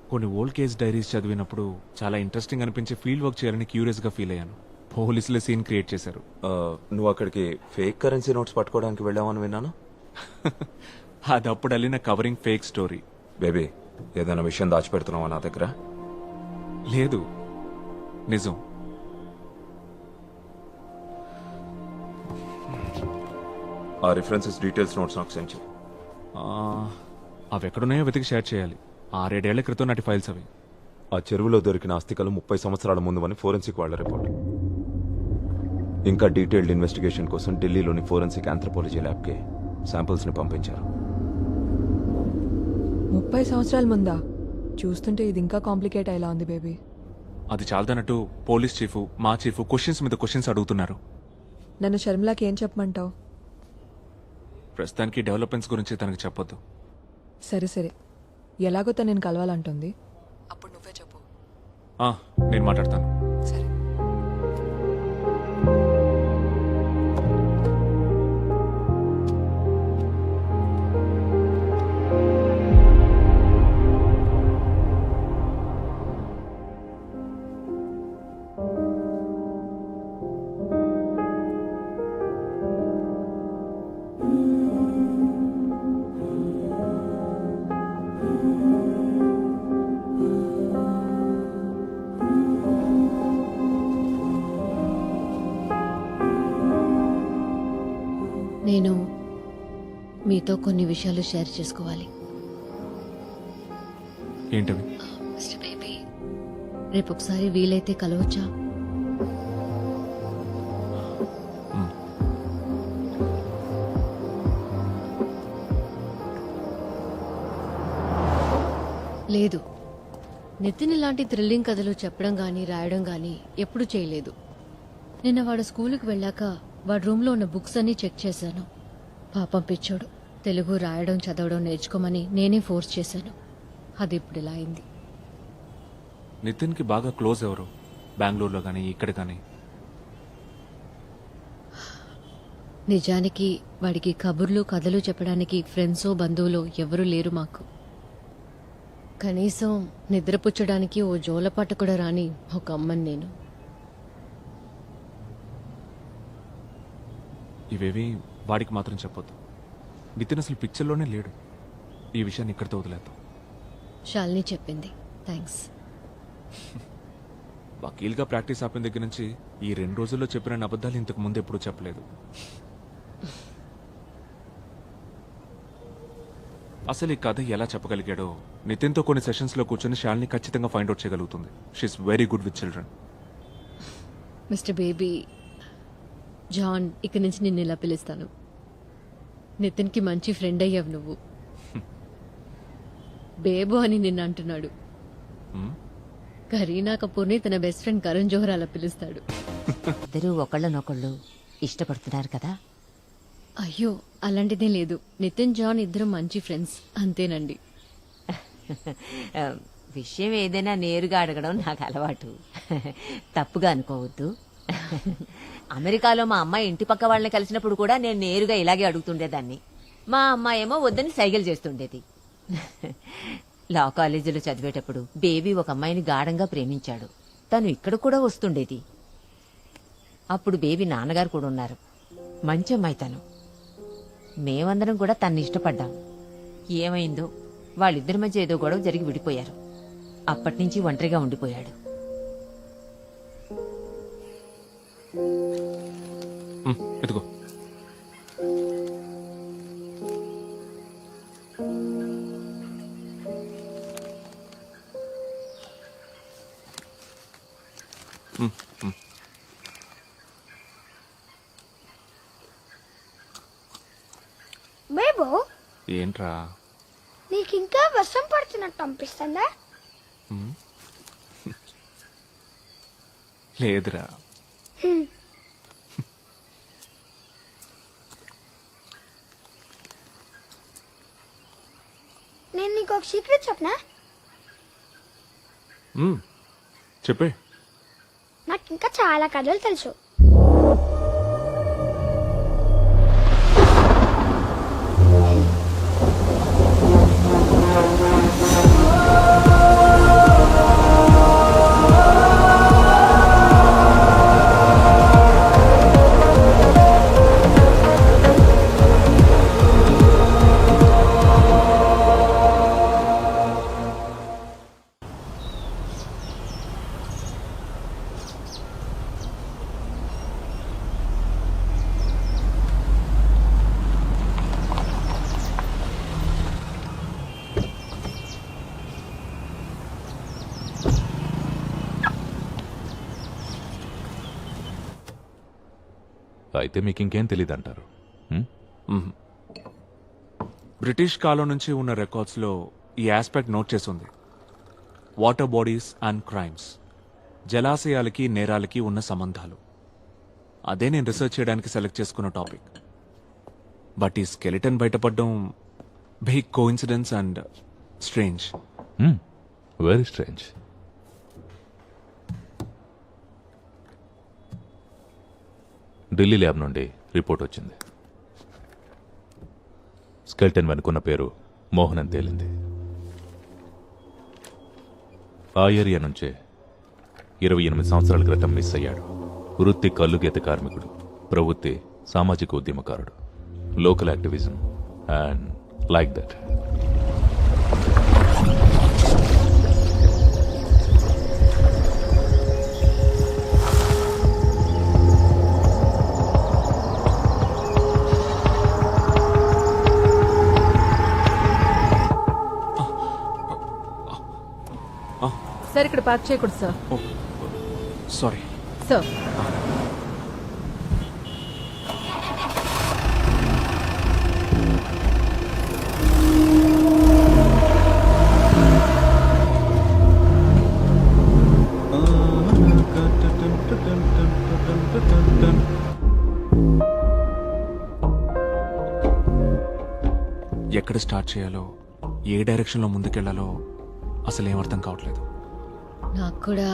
కొన్ని ఓల్డ్ కేస్ డైరీస్ చదివినప్పుడు చాలా ఇంట్రెస్టింగ్ అనిపించి ఫీల్డ్ వర్క్ చేయాలని క్యూరియస్గా ఫీల్ అయ్యాను. పోలీసులే సీన్ క్రియేట్ చేశారు. నువ్వు అక్కడికి ఫేక్ కరెన్సీ నోట్స్ పట్టుకోవడానికి వెళ్ళావని విన్నాను. అది అప్పుడు అల్లిన కవరింగ్ ఫేక్ స్టోరీ. బేబీ, ఏదైనా విషయం దాచిపెడుతున్నావా నా దగ్గర? లేదు, నిజం. ఆ రిఫరెన్సెస్ డీటెయిల్స్ నోట్స్ నాకు సెండ్ చేయి. అవి ఎక్కడున్నాయో వెతికి షేర్ చేయాలి. 6-7 ఏళ్ల క్రితం నాటి ఫైల్స్ అవి. ఆ చెరువులో దొరికిన అస్థికలు 30 సంవత్సరాల ముందు అని ఫోరెన్సిక్ వాళ్ళ రిపోర్ట్. ఇంకా డీటెయిల్డ్ ఇన్వెస్టిగేషన్ కోసం ఢిల్లీలోని ఫోరెన్సిక్ ఆంథ్రోపాలజీ ల్యాబ్కి శాంపిల్స్ ని పంపించారు. 30 సంవత్సరాల ముందా? చూస్తుంటే ఇది ఇంకా కాంప్లికేట్ అయ్యేలా ఉంది బేబీ. అది చాలదన్నట్టు పోలీస్ చీఫ్, మా చీఫ్ క్వశ్చన్స్ మీద క్వశ్చన్స్ అడుగుతున్నారు. నన్ను షర్మిలాకి ఏం చెప్పమంటావు? ప్రస్తుతానికి డెవలప్మెంట్స్ గురించి తనకు చెప్పొద్దు. సరే సరే, ఎలాగో తను నేను కలవాలంటుంది, అప్పుడు నువ్వే చెప్పు. నేను మాట్లాడతాను. సరే. నేను మీతో కొన్ని విషయాలు షేర్ చేసుకోవాలి. ఏంటవి? మిస్టర్ బేబీ, రేపు ఒకసారి వీలైతే కలవచ్చా? లేదు, నితిన్ ఇలాంటి థ్రిల్లింగ్ కథలు చెప్పడం గానీ రాయడం గానీ ఎప్పుడూ చేయలేదు. నిన్న వాడు స్కూలుకి వెళ్ళాక వాడి రూమ్లో ఉన్న బుక్స్ అన్నీ చెక్ చేశాను. పాపం పిచ్చోడు, తెలుగు రాయడం చదవడం నేర్చుకోమని నేనే ఫోర్స్ చేశాను. అది ఇప్పుడు ఇలా అయింది. నితిన్కి బాగా క్లోజ్ ఎవరు? బెంగళూరులో కానీ ఇక్కడ కానీ? నిజానికి వాడికి కబుర్లు కథలు చెప్పడానికి ఫ్రెండ్సో బంధువులో ఎవరూ లేరు మాకు. కనీసం నిద్రపుచ్చడానికి ఓ జోలపాట కూడా రాని ఒక అమ్మని నేను. ఇవేవి వాడికి మాత్రం చెప్పొద్దు. నితిన్ అసలు పిక్చర్లోనే లేడు. ఈ విషయాన్ని ఇక్కడితో వదిలేద్దాం. శాలిని చెప్పింది, థ్యాంక్స్. వకీల్గా ప్రాక్టీస్ ఆపిన దగ్గర నుంచి ఈ 2 రోజుల్లో చెప్పిన అబద్ధాలు ఇంతకు ముందు ఎప్పుడూ చెప్పలేదు. అసలు ఈ కథ ఎలా చెప్పగలిగాడో నితిన్తో కొన్ని సెషన్స్లో కూర్చొని శాలిని ఖచ్చితంగా ఫైండ్ అవుట్ చేయగలుగుతుంది. She's very good with children. Mister baby, John ఇక నుంచి నిన్ను ఇలా పిలుస్తాను. నితిన్కి మంచి ఫ్రెండ్ అయ్యావు నువ్వు. బేబో అని నిన్ను అంటున్నాడు. కరీనా కపూర్ని తన బెస్ట్ ఫ్రెండ్ కరణ్ జోహర్ అలా పిలుస్తాడు. ఇద్దరూ ఒకళ్ళనొకళ్ళు ఇష్టపడుతున్నారు కదా? అయ్యో అలాంటిదే లేదు. నితిన్ జాన్ ఇద్దరు మంచి ఫ్రెండ్స్ అంతేనండి. విషయం ఏదైనా నేరుగా అడగడం నాకు అలవాటు. తప్పుగా అనుకోవద్దు. అమెరికాలో మా అమ్మాయి ఇంటి పక్క వాళ్ళని కలిసినప్పుడు కూడా నేను నేరుగా ఇలాగే అడుగుతుండేదాన్ని. మా అమ్మాయేమో వద్దని సైగలు చేస్తుండేది. లా కాలేజీలో చదివేటప్పుడు బేబీ ఒక అమ్మాయిని గాఢంగా ప్రేమించాడు. తను ఇక్కడ కూడా వస్తుండేది. అప్పుడు బేబీ నాన్నగారు కూడా ఉన్నారు. మంచి అమ్మాయి తను. మేమందరం కూడా తన్ని ఇష్టపడ్డాం. ఏమైందో వాళ్ళిద్దరి మధ్య ఏదో గొడవ జరిగి విడిపోయారు. అప్పటినుంచి ఒంటరిగా ఉండిపోయాడు. ఎదుగో. బేబో, ఏంట్రా? నీకింకా వర్షం పడుతున్నట్టు అనిపిస్తుందా? లేదురా. నేను నీకు ఒక సీక్రెట్ చెప్పనా? చెప్పే. నాకు ఇంకా చాలా కథలు తెలుసు. అయితే మీకు ఇంకేం తెలియదు అంటారు? బ్రిటిష్ కాలం నుంచి ఉన్న రికార్డ్స్లో ఈ ఆస్పెక్ట్ నోట్ చేసింది. వాటర్ బాడీస్ అండ్ క్రైమ్స్, జలాశయాలకి నేరాలకి ఉన్న సంబంధాలు. అదే నేను రీసెర్చ్ చేయడానికి సెలెక్ట్ చేసుకున్న టాపిక్. బట్ ఈ స్కెలిటన్ బయటపడడం big coincidence and strange. Very strange. Delhi lab నుండి రిపోర్ట్ వచ్చింది. స్కెల్టన్ వెనుకున్న పేరు మోహన్ అని తేలింది. ఆ ఏరియా నుంచే 28 సంవత్సరాల క్రితం మిస్ అయ్యాడు. వృత్తి కల్లుగీత కార్మికుడు, ప్రవృత్తి సామాజిక ఉద్యమకారుడు. Local activism and like that. Sir ఇక్కడ పార్క్ చేయకూడదు సార్. Sorry sir. ఎక్కడ స్టార్ట్ చేయాలో, ఏ డైరెక్షన్లో ముందుకెళ్లాలో అసలు ఏం అర్థం కావట్లేదు. నాకు కూడా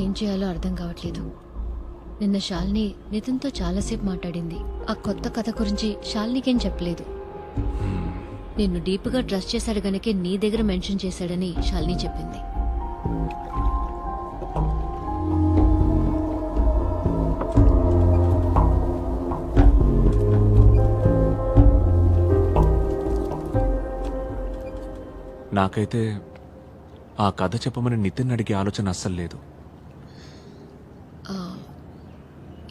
ఏం చేయాలో అర్థం కావట్లేదు. నిన్న శాలిని నితిన్తో చాలాసేపు మాట్లాడింది. ఆ కొత్త కథ గురించి శాలినికేం చెప్పలేదు. నిన్ను డీప్గా ట్రస్ట్ చేశాడు గనకే నీ దగ్గర మెన్షన్ చేశాడని శాలిని చెప్పింది. నాకైతే ఆ కథ చెప్పమని నితిన్ అడిగే ఆలోచన అస్సలు లేదు.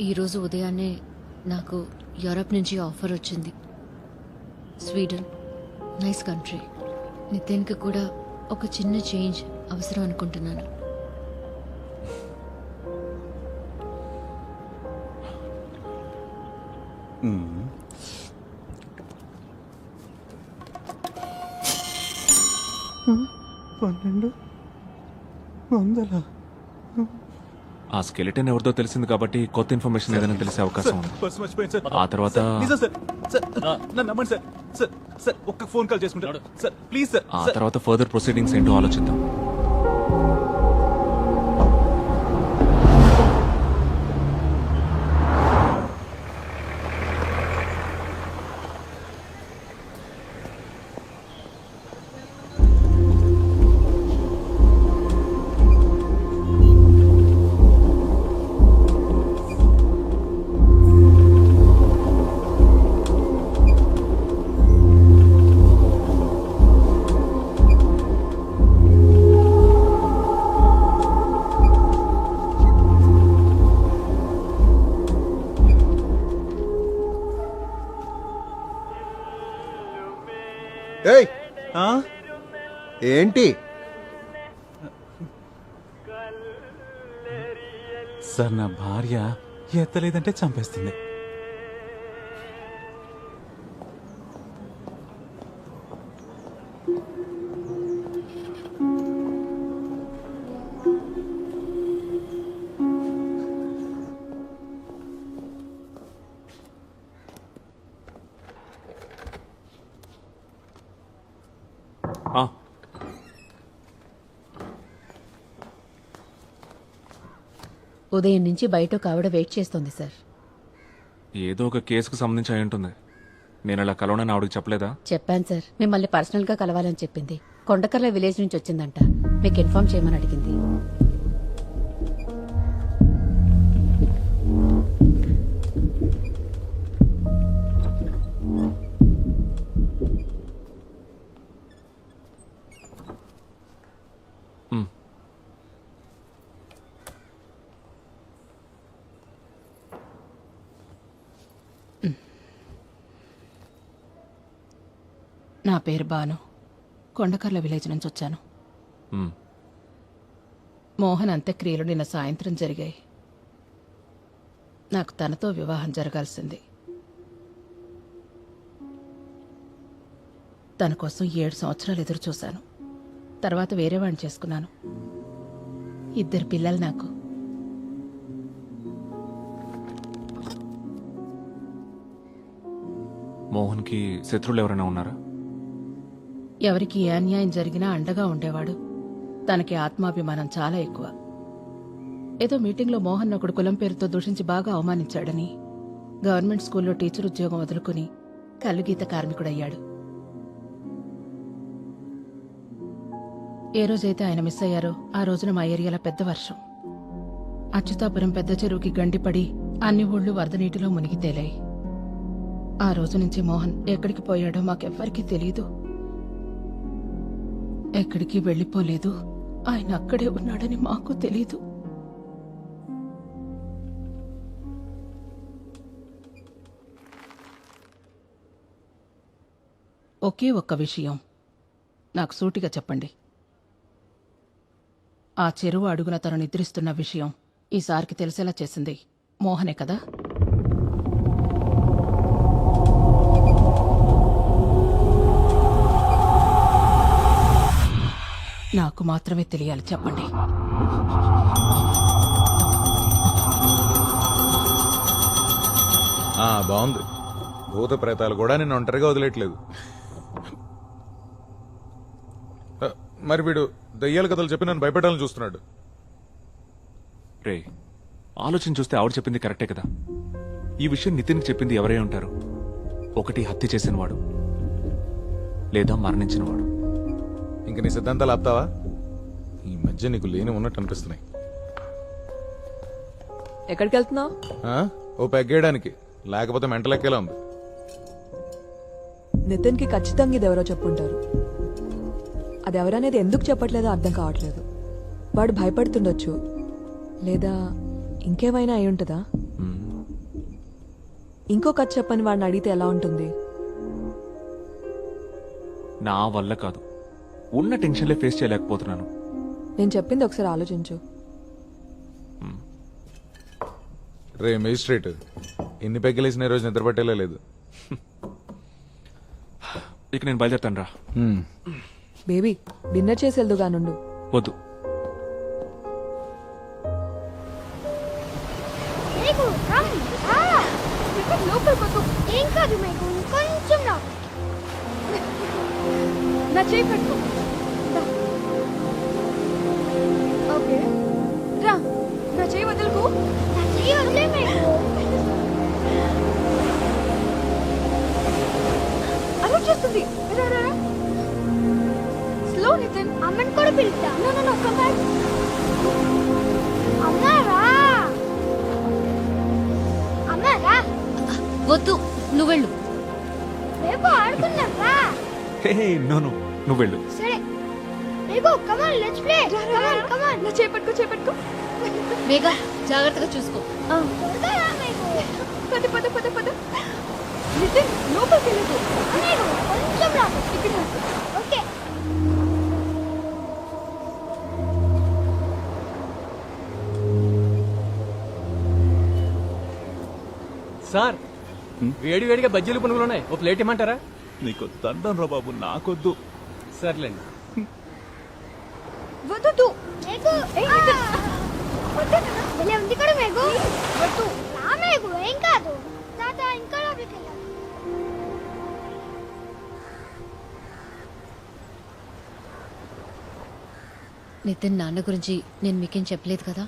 ఈరోజు ఉదయాన్నే నాకు యూరప్ నుంచి ఆఫర్ వచ్చింది. Sweden nice country. నితిన్కి కూడా ఒక చిన్న చేంజ్ అవసరం అనుకుంటున్నాను. ఆ స్కెలిటన్ ఎవరిదో తెలిసింది కాబట్టి కొత్త ఇన్ఫర్మేషన్ ఏదైనా తెలిసే అవకాశం ఉంది. పర్స్ మర్చిపోయాను సార్. ఆ తర్వాత నిజం సార్. సార్ నన్ను నమ్మండి సార్. సార్ సార్ ఒక్క ఫోన్ కాల్ చేసుకుంటాడు సార్, ప్లీజ్ సార్. ఆ తర్వాత ఫర్దర్ ప్రొసీడింగ్స్ ఏంటో ఆలోచిద్దాం. ఏయ్ ఏంటి సార్ నా భార్య ఎత్తలేదంటే చంపేస్తుంది. ఉదయం నుంచి బయట ఒక ఆవిడ వెయిట్ చేస్తోంది సార్. ఏదో ఒక కేసుకు సంబంధించి అయి ఉంటుంది. నేను అలా కలవనని ఆవిడకి చెప్పలేదా? చెప్పాను సార్, మిమ్మల్ని పర్సనల్ గా కలవాలని చెప్పింది. కొండకర్ల విలేజ్ నుంచి వచ్చిందంట, మీకు ఇన్ఫార్మ్ చేయమని అడిగింది. నా పేరు బాను, కొండకర్ల విలేజ్ నుంచి వచ్చాను. మోహన్ అంత్యక్రియలు నిన్న సాయంత్రం జరిగాయి. నాకు తనతో వివాహం జరగాల్సింది. తన కోసం 7 సంవత్సరాలు ఎదురు చూశాను. తర్వాత వేరే వాడిని చేసుకున్నాను. 2 పిల్లలు నాకు. మోహన్కి శత్రువులు ఎవరైనా ఉన్నారా? ఎవరికి ఏ అన్యాయం జరిగినా అండగా ఉండేవాడు. తనకి ఆత్మాభిమానం చాలా ఎక్కువ. ఏదో మీటింగ్లో మోహన్ ఒకడు కులం పేరుతో దూషించి బాగా అవమానించాడని గవర్నమెంట్ స్కూల్లో టీచర్ ఉద్యోగం వదులుకుని కల్లుగీత కార్మికుడయ్యాడు. ఏ రోజైతే ఆయన మిస్ అయ్యారో ఆ రోజున మా ఏరియాలో పెద్ద వర్షం. అచ్యుతాపురం పెద్ద చెరువుకి గండిపడి అన్ని ఊళ్ళు వరద నీటిలో మునిగి తేలాయి. ఆ రోజు నుంచి మోహన్ ఎక్కడికి పోయాడో మాకెవ్వరికీ తెలీదు. ఎక్కడికి వెళ్ళిపోలేదు. ఆయన అక్కడే ఉన్నాడని మాకు తెలీదు. ఒకే ఒక్క విషయం నాకు సూటిగా చెప్పండి. ఆ చెరువు అడుగున తను నిద్రిస్తున్న విషయం ఈసారికి తెలిసేలా చేసింది మోహనే కదా? నాకు మాత్రమే తెలియాలి, చెప్పండి. బాగుంది. భూత ప్రేతాలు కూడా నిన్ను ఒంటరిగా వదిలేట్లేదు. మరి వీడు దయ్యాల కథలు చెప్పి నన్ను భయపెట్టాలని చూస్తున్నాడు. రే, ఆలోచన చూస్తే ఆవిడ చెప్పింది కరెక్టే కదా. ఈ విషయం నితిన్కి చెప్పింది ఎవరై ఉంటారు? ఒకటి హత్య చేసినవాడు, లేదా మరణించినవాడు. ఇంక నీ సిద్ధాంతాలు ఆపుతావా? ఈ మధ్య నీకు లేని ఉన్నట్టు అనిపిస్తున్నాయి. ఎక్కడికి వెళ్తున్నావు? ఓ పెగ్గేయడానికి, లేకపోతే మెంటలెక్కేలా ఉంది. నితిన్కి ఖచ్చితంగా ఇది ఎవరో చెప్పుంటారు. అది ఎవరనేది ఎందుకు చెప్పట్లేదో అర్థం కావట్లేదు. వాడు భయపడుతుండొచ్చు, లేదా ఇంకేమైనా అయి ఉంటుందా? ఇంకో కథ చెప్పని వాడిని అడిగితే ఎలా ఉంటుంది? నా వల్ల కాదు, ఉన్న టెన్షన్లే ఫేస్ చేయలేకపోతున్నాను. నేను చెప్పింది ఒకసారి ఆలోచించు. రే మేజిస్ట్రేట్, ఎన్ని పెగ్గలేసిన రోజు నిద్ర పట్టేలా లేదు. ఇక నేను బయలుదేరుతాను రా. బేబీ, డిన్నర్ చేసి వెళ్దుగా నుండు. వద్దు, లోపలికి ఏం కాదు మీకు కొంచెం రా. నా చేయి పట్టుకో దా. ఓకే రా, నా చేయి వదులుకో. నా చెయ్యి వదిలే మీకు. అలా చేస్తుంది. రా రా స్లో నితిన్. అమ్మని కూడా పిలుస్తా. No no no come back. అమ్మా రా. అమ్మా రా. వద్దు, నువ్వు వెళ్ళు. రేపు ఆడుకుందాం రా. హే నో నో, నువ్వు వెళ్ళు. సరే రేపు కమాన్ లెట్స్ ప్లే. కమాన్ కమాన్. నా చేయి పట్టుకో, చేయి పట్టుకో. మేఘా, జాగ్రత్తగా చూసుకో. త్వరగా రా మీకు. పద పద పద పద. నితిన్ లోపలికి వెళ్ళదు. అన్నయ్య కొంచెం రా. ఇక్కడ ఓకే. సార్ వేడి వేడిగా బజ్జీలు పునుగులు ఉన్నాయి, ఓ ప్లేట్ ఇమ్మంటారా? నీకు దండం రా బాబు, నాకొద్దు. సర్లేండి. వద్దు. మేఘు భలే ఉంది కూడా మేఘు. వద్దు రా మేఘు, ఏం కాదు. తాత ఇంకా లోపలికి వెళ్ళాలి. నితిన్ నాన్న గురించి నేను మీకేం చెప్పలేదు కదా.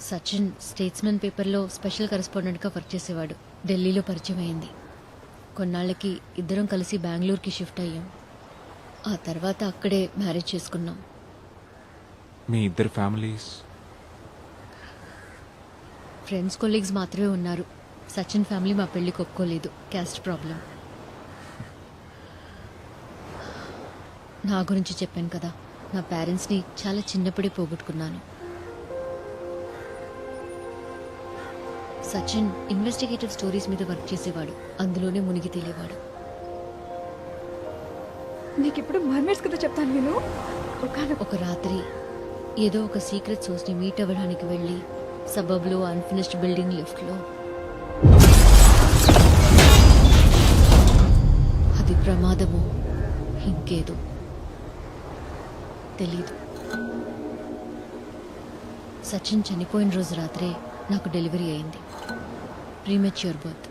సచిన్ స్టేట్స్మెన్ పేపర్లో స్పెషల్ కరెస్పాండెంట్గా వర్క్ చేసేవాడు. ఢిల్లీలో పరిచయం అయింది. కొన్నాళ్ళకి ఇద్దరం కలిసి బెంగళూరుకి షిఫ్ట్ అయ్యాం. ఆ తర్వాత అక్కడే మ్యారేజ్ చేసుకున్నాం. మీ ఇద్దరు ఫ్యామిలీస్? ఫ్రెండ్స్ కొలీగ్స్ మాత్రమే ఉన్నారు. సచిన్ ఫ్యామిలీ మా పెళ్లికి ఒప్పుకోలేదు, క్యాస్ట్ ప్రాబ్లం. నా గురించి చెప్పాను కదా, నా పేరెంట్స్ని చాలా చిన్నప్పుడే పోగొట్టుకున్నాను. సచిన్ ఇన్వెస్టిగేటివ్ స్టోరీస్ మీద వర్క్ చేసేవాడు, అందులోనే మునిగి తేలేవాడు. నీకు ఇప్పుడు మర్మర్స్ కథ చెప్తాను నేను. ఒక రాత్రి ఏదో ఒక సీక్రెట్ సోర్స్ని మీట్ అవ్వడానికి వెళ్ళి సబబ్లో అన్ఫినిష్డ్ బిల్డింగ్ లిఫ్ట్లో అది ప్రమాదము ఇంకేదో తెలీదు. సచిన్ చనిపోయిన రోజు రాత్రే నాకు డెలివరీ అయింది. Premature birth.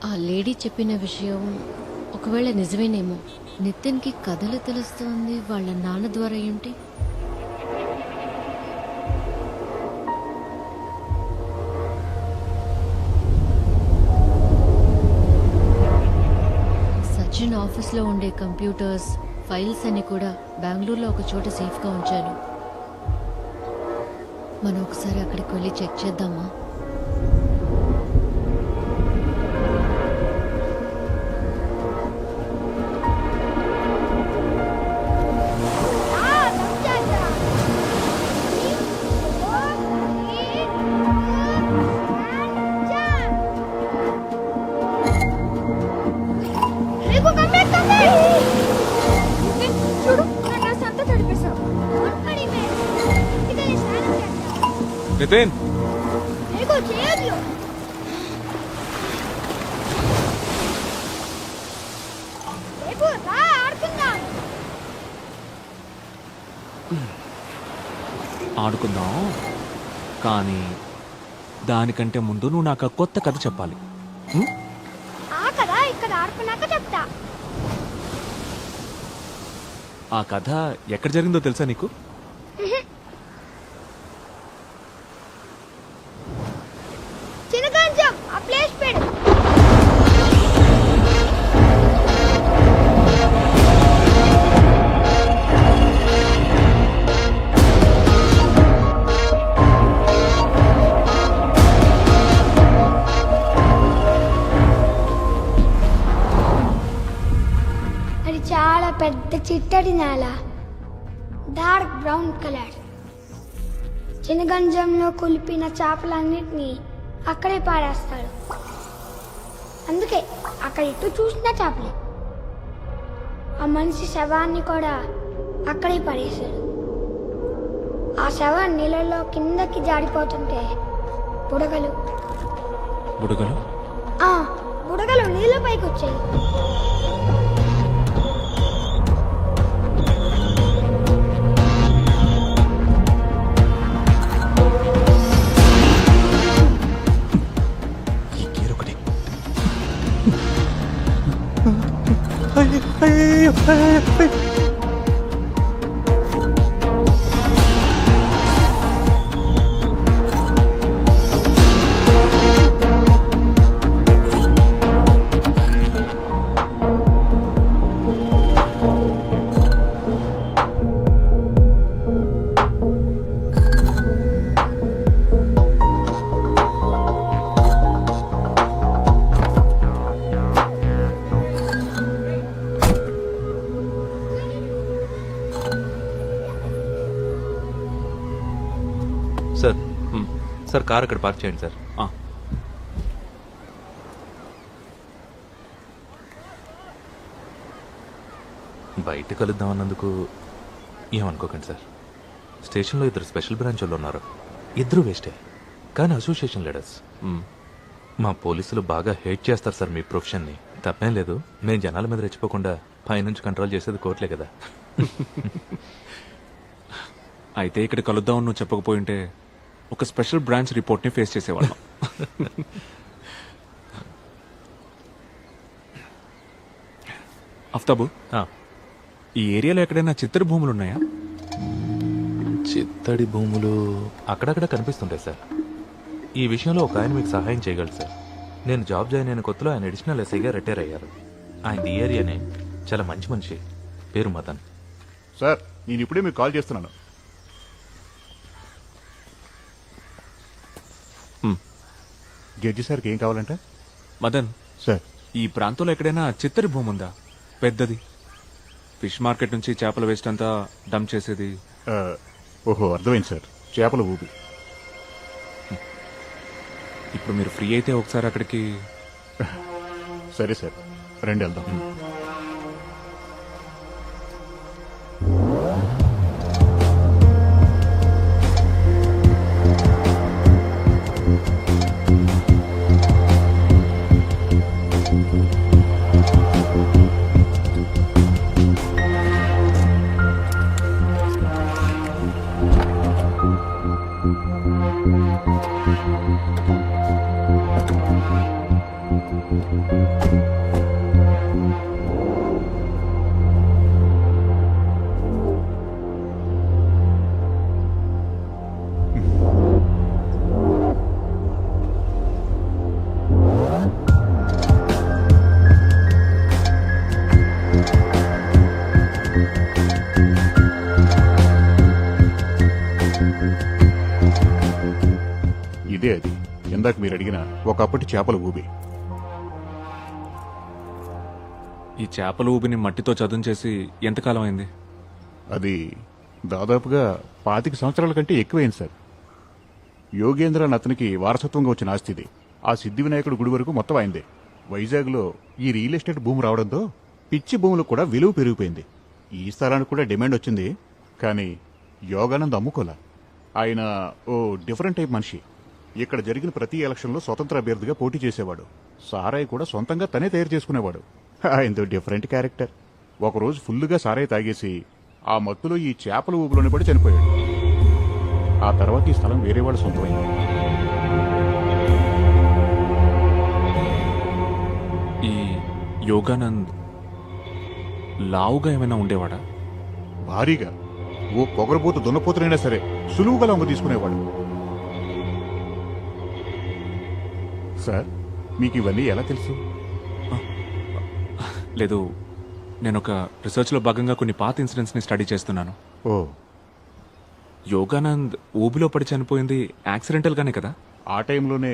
ఆ లేడీ చెప్పిన విషయం ఒకవేళ నిజమేనేమో. నితిన్కి కథలు తెలుస్తుంది వాళ్ళ నాన్న ద్వారా ఏంటి? సచిన్ ఆఫీస్లో ఉండే కంప్యూటర్స్, ఫైల్స్ అన్ని కూడా బెంగళూరులో ఒక చోట సేఫ్గా ఉంచాను. మనం ఒకసారి అక్కడికి వెళ్ళి చెక్ చేద్దామా? చూడు, నా డ్రెస్ అంతా తడిపేశావు. నితిన్, చేయదు. రేపు రా ఆడుకుందాం. ఆడుకుందాం, కానీ దానికంటే ముందు నువ్వు నాకు ఆ కొత్త కథ చెప్పాలి. ఆ కదా ఇక్కడ ఆడుకున్నాక చెప్తా. ఆ కథ ఎక్కడ జరిగిందో తెలుసా నీకు? చిన్నగంజం ఆ ప్లేస్ పెడు. అది చాలా పెద్ద చిట్టడి నేల, డార్క్ బ్రౌన్ కలర్. చిన్నగంజంలో కొలిపిన చేపలన్నిటినీ అక్కడే పాడేస్తాడు. అందుకే అక్కడ ఇటు చూసిన చేపలే. ఆ మనిషి శవాన్ని కూడా అక్కడే పడేశాడు. ఆ శవం నీళ్ళలో కిందకి జారిపోతుంటే బుడగలు బుడగలు బుడగలు నీళ్ళ పైకి వచ్చాయి. సార్ సార్ కార్ అక్కడ పార్క్ చేయండి సార్. బయట కలుద్దాం అన్నందుకు ఏమనుకోకండి సార్. స్టేషన్లో ఇద్దరు స్పెషల్ బ్రాంచ్ వాళ్ళు ఉన్నారు. ఇద్దరు వేస్టే, కానీ అసోసియేషన్ లీడర్స్. మా పోలీసులు బాగా హేట్ చేస్తారు సార్ మీ ప్రొఫెషన్ని. తప్పేం లేదు, మేము జనాల మీద రెచ్చిపోకుండా పైనుంచి కంట్రోల్ చేసేది కోర్టులే కదా. అయితే ఇక్కడ కలుద్దాం నువ్వు చెప్పకపోయింటే ఒక స్పెషల్ బ్రాంచ్ రిపోర్ట్ని ఫేస్ చేసేవాళ్ళం. అఫ్తాబు, ఈ ఏరియాలో ఎక్కడైనా చిత్తడి భూములు ఉన్నాయా? చిత్తడి భూములు అక్కడక్కడ కనిపిస్తుంటాయి సార్. ఈ విషయంలో ఒక ఆయన మీకు సహాయం చేయగలరు సార్. నేను జాబ్ జాయిన్ అయిన కొత్తలో ఆయన అడిషనల్ ఎస్ఐగా రిటైర్ అయ్యారు. ఆయన ఈ ఏరియానే, చాలా మంచి మనిషి, పేరు మదన్. సార్ నేను ఇప్పుడే మీకు కాల్ చేస్తున్నాను. జడ్జి సార్కి ఏం కావాలంటే? మదన్ సార్, ఈ ప్రాంతంలో ఎక్కడైనా చిత్తడి భూమి ఉందా పెద్దది? ఫిష్ మార్కెట్ నుంచి చేపల వేస్ట్ అంతా డంప్ చేసేది. ఓహో అర్థమైంది సార్, చేపల ఊపి. ఇప్పుడు మీరు ఫ్రీ అయితే ఒకసారి అక్కడికి. సరే సార్, రండి వెళ్దాం. ఇదే అది ఇందాక మీరు అడిగిన ఒకప్పటి చేపల ఊబి. ఈ చేపల ఊబిని మట్టితో చదును చేసి ఎంతకాలం అయింది? అది దాదాపుగా 25 సంవత్సరాల కంటే ఎక్కువైంది సార్. యోగేంద్ర అని అతనికి వారసత్వంగా వచ్చిన ఆస్తి ఇది. ఆ సిద్ధి వినాయకుడు గుడి వరకు మొత్తం అయిందే. వైజాగ్లో ఈ రియల్ ఎస్టేట్ భూమి రావడంతో పిచ్చి భూములకు కూడా విలువ పెరిగిపోయింది. ఈ స్థలానికి కూడా డిమాండ్ వచ్చింది, కానీ యోగానంద్ అమ్ముకోలా. ఆయన ఓ డిఫరెంట్ టైప్ మనిషి. ఇక్కడ జరిగిన ప్రతి ఎలక్షన్లో స్వతంత్ర అభ్యర్థిగా పోటీ చేసేవాడు. సారాయి కూడా సొంతంగా తనే తయారు చేసుకునేవాడు. ఆయనతో డిఫరెంట్ క్యారెక్టర్. ఒకరోజు ఫుల్లుగా సారాయి తాగేసి ఆ మత్తులో ఈ చేపల ఊపులోని పడి చనిపోయాడు. ఆ తర్వాత ఈ స్థలం వేరే వాడు సొంతమైంది. ఈ యోగానంద్ లావుగా ఏమైనా ఉండేవాడా? భారీగా. ఓ పొగరబోతు దున్నపోతునైనా సరే సులువుగా లొంగ తీసుకునేవాడు. సార్ మీకు ఇవన్నీ ఎలా తెలుసు? లేదు, నేను ఒక రీసెర్చ్లో భాగంగా కొన్ని పాత ఇన్సిడెంట్స్ని స్టడీ చేస్తున్నాను. ఓ, యోగానంద్ ఊబిలో పడి చనిపోయింది యాక్సిడెంటల్గానే కదా? ఆ టైంలోనే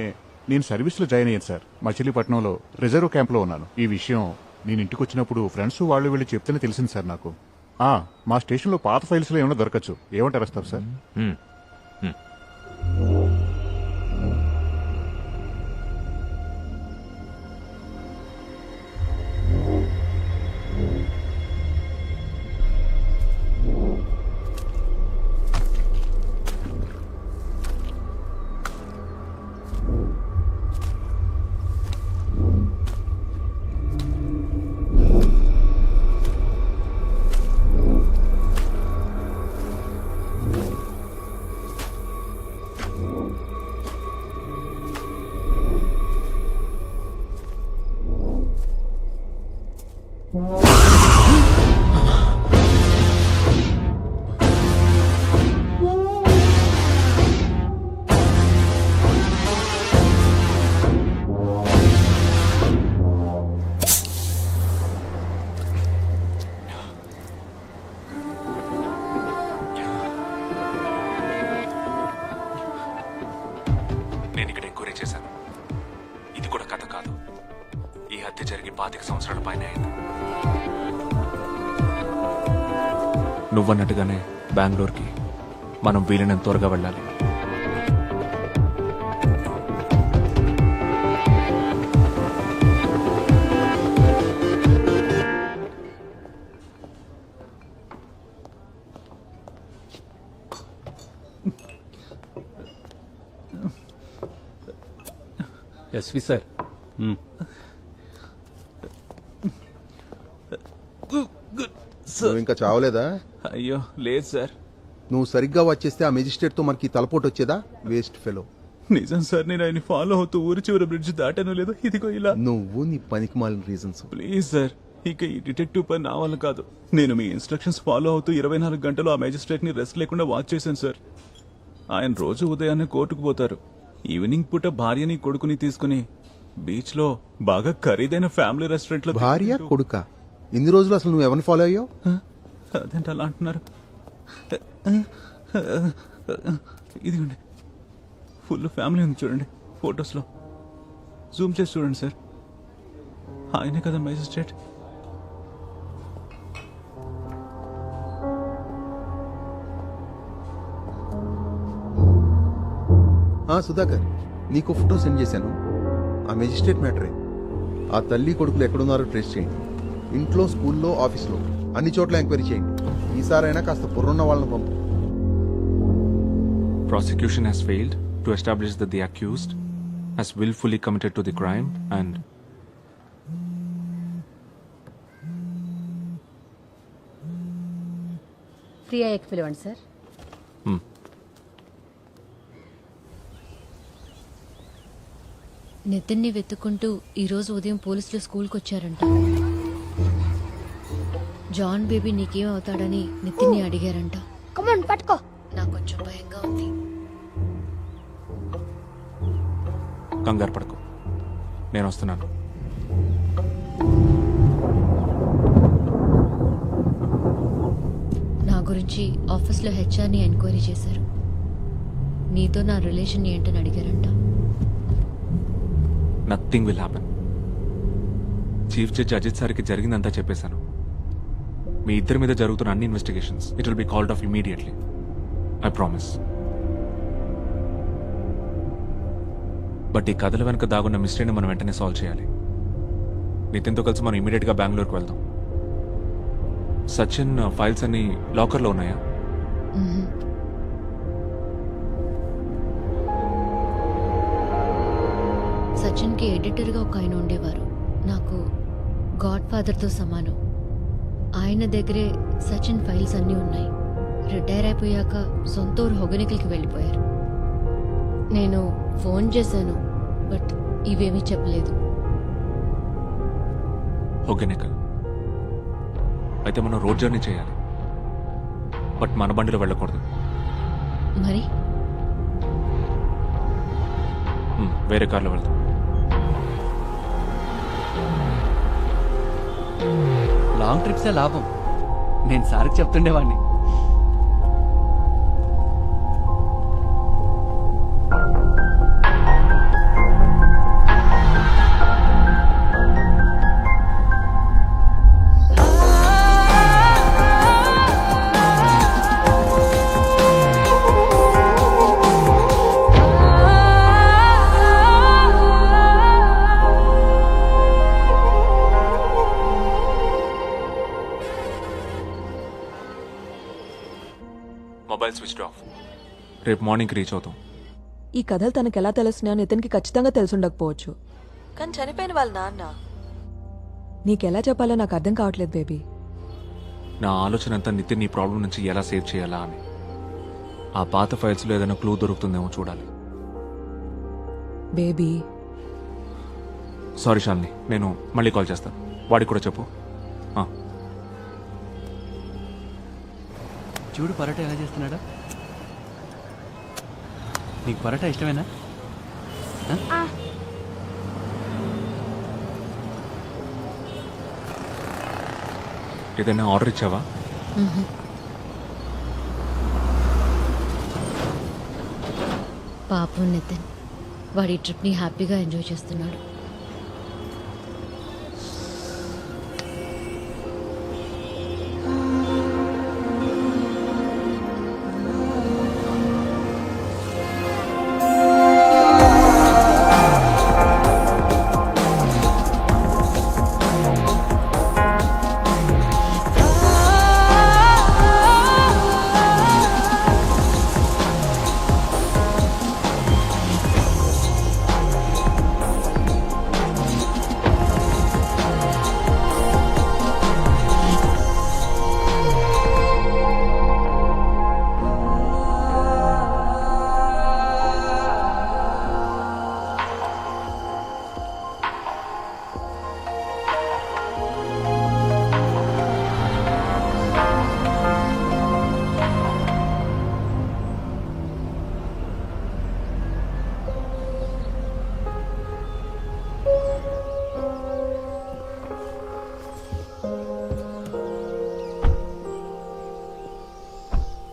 నేను సర్వీస్లో జాయిన్ అయ్యాను సార్. మచిలీపట్నంలో రిజర్వ్ క్యాంప్లో ఉన్నాను. ఈ విషయం నేను ఇంటికి వచ్చినప్పుడు ఫ్రెండ్స్ వాళ్ళు వీళ్ళు చెప్తేనే తెలిసింది సార్ నాకు. మా స్టేషన్లో పాత ఫైల్స్లో ఏమైనా దొరకచ్చు. ఏమంటారు వస్తారు సార్? 10 సంవత్సరాల పైన అయింది. నువ్వన్నట్టుగానే బెంగళూరుకి మనం వీలైనంత త్వరగా వెళ్ళాలి. ఎస్వి సార్, నువ్వు ఇంకా చావలేదా? అయ్యో లేదు సార్. నువ్వు సరిగ్గా వచ్చేస్తే ఆ మెజిస్ట్రేట్ తో మనకి తలపోటు వచ్చేదా? Waste fellow. నిజం సార్, నేను ఆయన ఫాలో అవుతూ ఊరి చివరి బ్రిడ్జ్ దాటాను లేదు. ఇదిగో ఇలా. నువ్వు నీ పనికి మాలిన రీజన్స్. ప్లీజ్ సార్, ఇక ఈ డిటెక్టివ్ పని నా వల్ల కాదు. నేను మీ ఇన్స్ట్రక్షన్స్ ఫాలో అవుతూ 24 గంటలు ఆ మేజిస్ట్రేట్ ని రెస్ట్ లేకుండా వాచ్ చేశాను సార్. ఆయన రోజు ఉదయాన్నే కోర్టుకు పోతారు. ఈవినింగ్ పూట భార్యని కొడుకుని తీసుకుని బీచ్ లో బాగా ఖరీదైన ఫ్యామిలీ రెస్టారెంట్ లో భార్య కొడుక ఇన్ని రోజులు అసలు నువ్వు ఎవరిని ఫాలో అయ్యావు? అదేంటి అలా అంటున్నారు? ఇదిగోండి, ఫుల్ ఫ్యామిలీ ఉంది చూడండి ఫొటోస్ లో. జూమ్ చేసి చూడండి సార్, ఆయనే కదా మేజిస్ట్రేట్. సుధాకర్, నీకు ఫోటో సెండ్ చేశాను. ఆ మెజిస్ట్రేట్ మ్యాటరే. ఆ తల్లి కొడుకులు ఎక్కడున్నారో ట్రేస్ చేయండి. ఇంట్లో, స్కూల్లో, ఆఫీస్లో అన్ని చోట్ల ఎంక్వైరీ చేయండి. ఈసారైనా కాస్త బుర్రున్న వాళ్ళని పంపు. Prosecution has failed to establish that the accused has willfully committed to the crime and Priya ఎక్ పిలవండి సార్. నితిన్ని వెతుక్కుంటూ ఈరోజు ఉదయం పోలీసులు స్కూల్కి వచ్చారంట. జాన్ బేబీ నీకేం అవుతాడని నితిన్ని అడిగారంట. కమాన్ పట్టుకో. నాకు కొంచెం భయంగా ఉంది. కంగారు పడకు, నేను వస్తున్నాను. నా గురించి ఆఫీస్లో హెచ్ఆర్ని ఎంక్వైరీ చేశారు. నీతో నా రిలేషన్ ఏంటని అడిగారంట. Nothing will happen. Chief judge Ajit సార్కి జరిగిందంతా చెప్పేశాను. మీ ఇద్దరి మీద జరుగుతున్న అన్ని investigations it will be called off immediately. I promise. But ఈ కథల వెనక దాగున్న మిస్టరీని మనం వెంటనే సాల్వ్ చేయాలి. నితిన్తో కలిసి మనం ఇమీడియట్గా బెంగళూరుకు వెళ్దాం. సచిన్ ఫైల్స్ అన్ని లాకర్లో ఉన్నాయా? సచిన్కి ఎడిటర్గా ఒక ఆయన ఉండేవారు. నాకు గాడ్ ఫాదర్తో సమానం. ఆయన దగ్గరే సచిన్ ఫైల్స్ అన్నీ ఉన్నాయి. రిటైర్ అయిపోయాక సొంత ఊరు హొగనికల్కి వెళ్ళిపోయారు. నేను ఫోన్ చేశాను, బట్ ఇవేమీ చెప్పలేదు. హొగెనికల్ అయితే మనం రోడ్ జర్నీ చేయాలి. బట్ మన బండిలో వెళ్ళకూడదు. మరి వేరే కార్లో వెళ్తాం. లాంగ్ ట్రిప్సే లాభం. నేను సార్కి చెప్తుండేవాడిని. Mobile switch off. రేపు మార్నింగ్కి రీచ్ అవుతాం. ఈ కథలు తనకు ఎలా తెలుస్తున్నాయో నితిన్కి ఖచ్చితంగా తెలుసుండకపోవచ్చు, కానీ చనిపోయిన వాళ్ళ నాన్న నీకెలా చెప్పాలో నాకు అర్థం కావట్లేదు బేబీ. నా ఆలోచన అంతా నితిన్ ఈ ప్రాబ్లం నుంచి ఎలా సేవ్ చేయాలా అని. ఆ పాత ఫైల్స్లో ఏదైనా క్లూ దొరుకుతుందేమో చూడాలి. బేబీ సారీ శాలిని, నేను మళ్ళీ కాల్ చేస్తాను. వాడికి కూడా చెప్పు. చూడు పరోటా ఎలా చేస్తున్నాడా. నీకు పరోటా ఇష్టమేనా? ఏదైనా ఆర్డర్ ఇచ్చావా? పాపం నితిన్, వాడి ట్రిప్ని హ్యాపీగా ఎంజాయ్ చేస్తున్నాడు.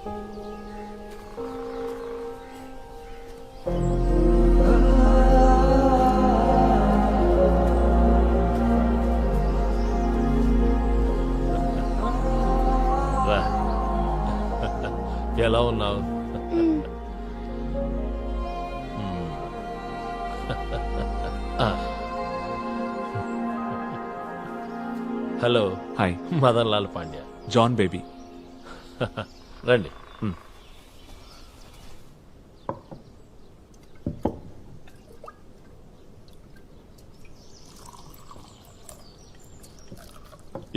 రా. ఎలా ఉన్నావు? హలో. హాయ్. మదన్ లాల్ పాండ్యా. జాన్ బేబీ. రండి.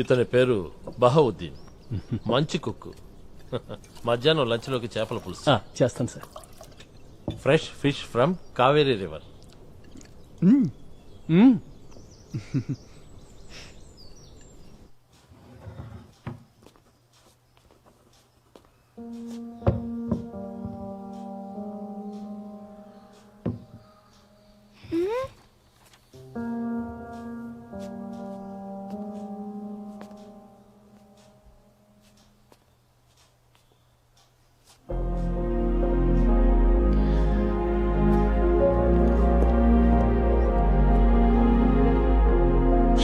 ఇతని పేరు బహౌద్దీన్. మంచి కుక్కు. మధ్యాహ్నం లంచ్లోకి చేపల పులుసు చేస్తాను sir. Fresh fish from Kaveri river.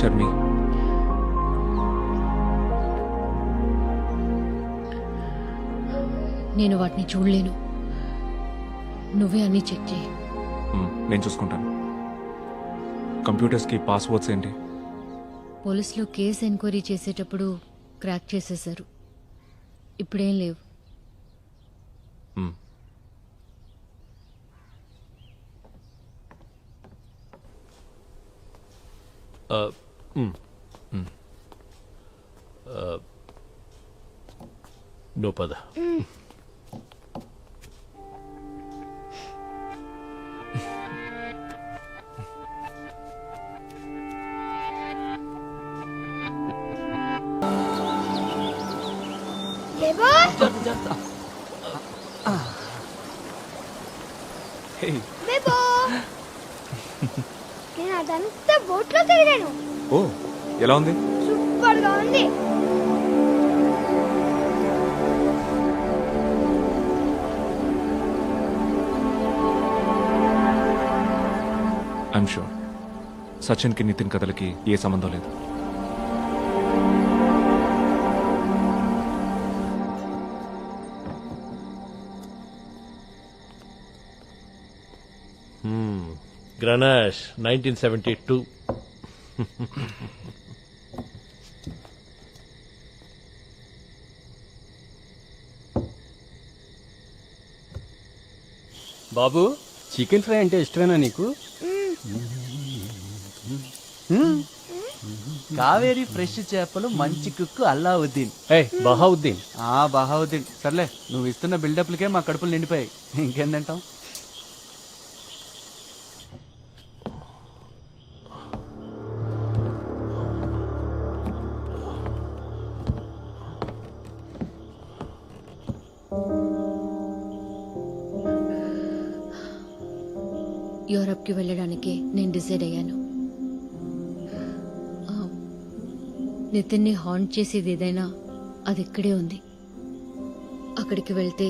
Sharmi, నేను వాటిని చూడలేను. నువ్వే అన్ని చెక్ చేయి. నేను చూసుకుంటాను. కంప్యూటర్స్కి పాస్వర్డ్స్ ఏంటి? పోలీసులు కేసు ఎంక్వైరీ చేసేటప్పుడు క్రాక్ చేసేశారు. ఇప్పుడేం లేవు. నువ్వు పద. నేను అదంతా బోట్లో తిరిగాను. ఓ, ఎలా ఉంది? సూపర్ గా ఉంది. ఐఎమ్ షూర్ సచిన్కి నితిన్ కథలకి ఏ సంబంధం లేదు. గ్రనాష్ 1972. బాబు, చికెన్ ఫ్రై అంటే ఇష్టమేనా నీకు? కావేరీ ఫ్రెష్ చేపలు, మంచి కుక్కు అల్లావుద్దీన్. బహావుద్దీన్. బహావుద్దీన్. సర్లే, నువ్వు ఇస్తున్న బిల్డప్లకే మా కడుపులు నిండిపోయాయి. ఇంకేం తింటాం? యూరప్కి వెళ్ళడానికి నేను డిసైడ్ అయ్యాను. నితిన్ని హాంట్ చేసేది ఏదైనా అది ఇక్కడే ఉంది. అక్కడికి వెళ్తే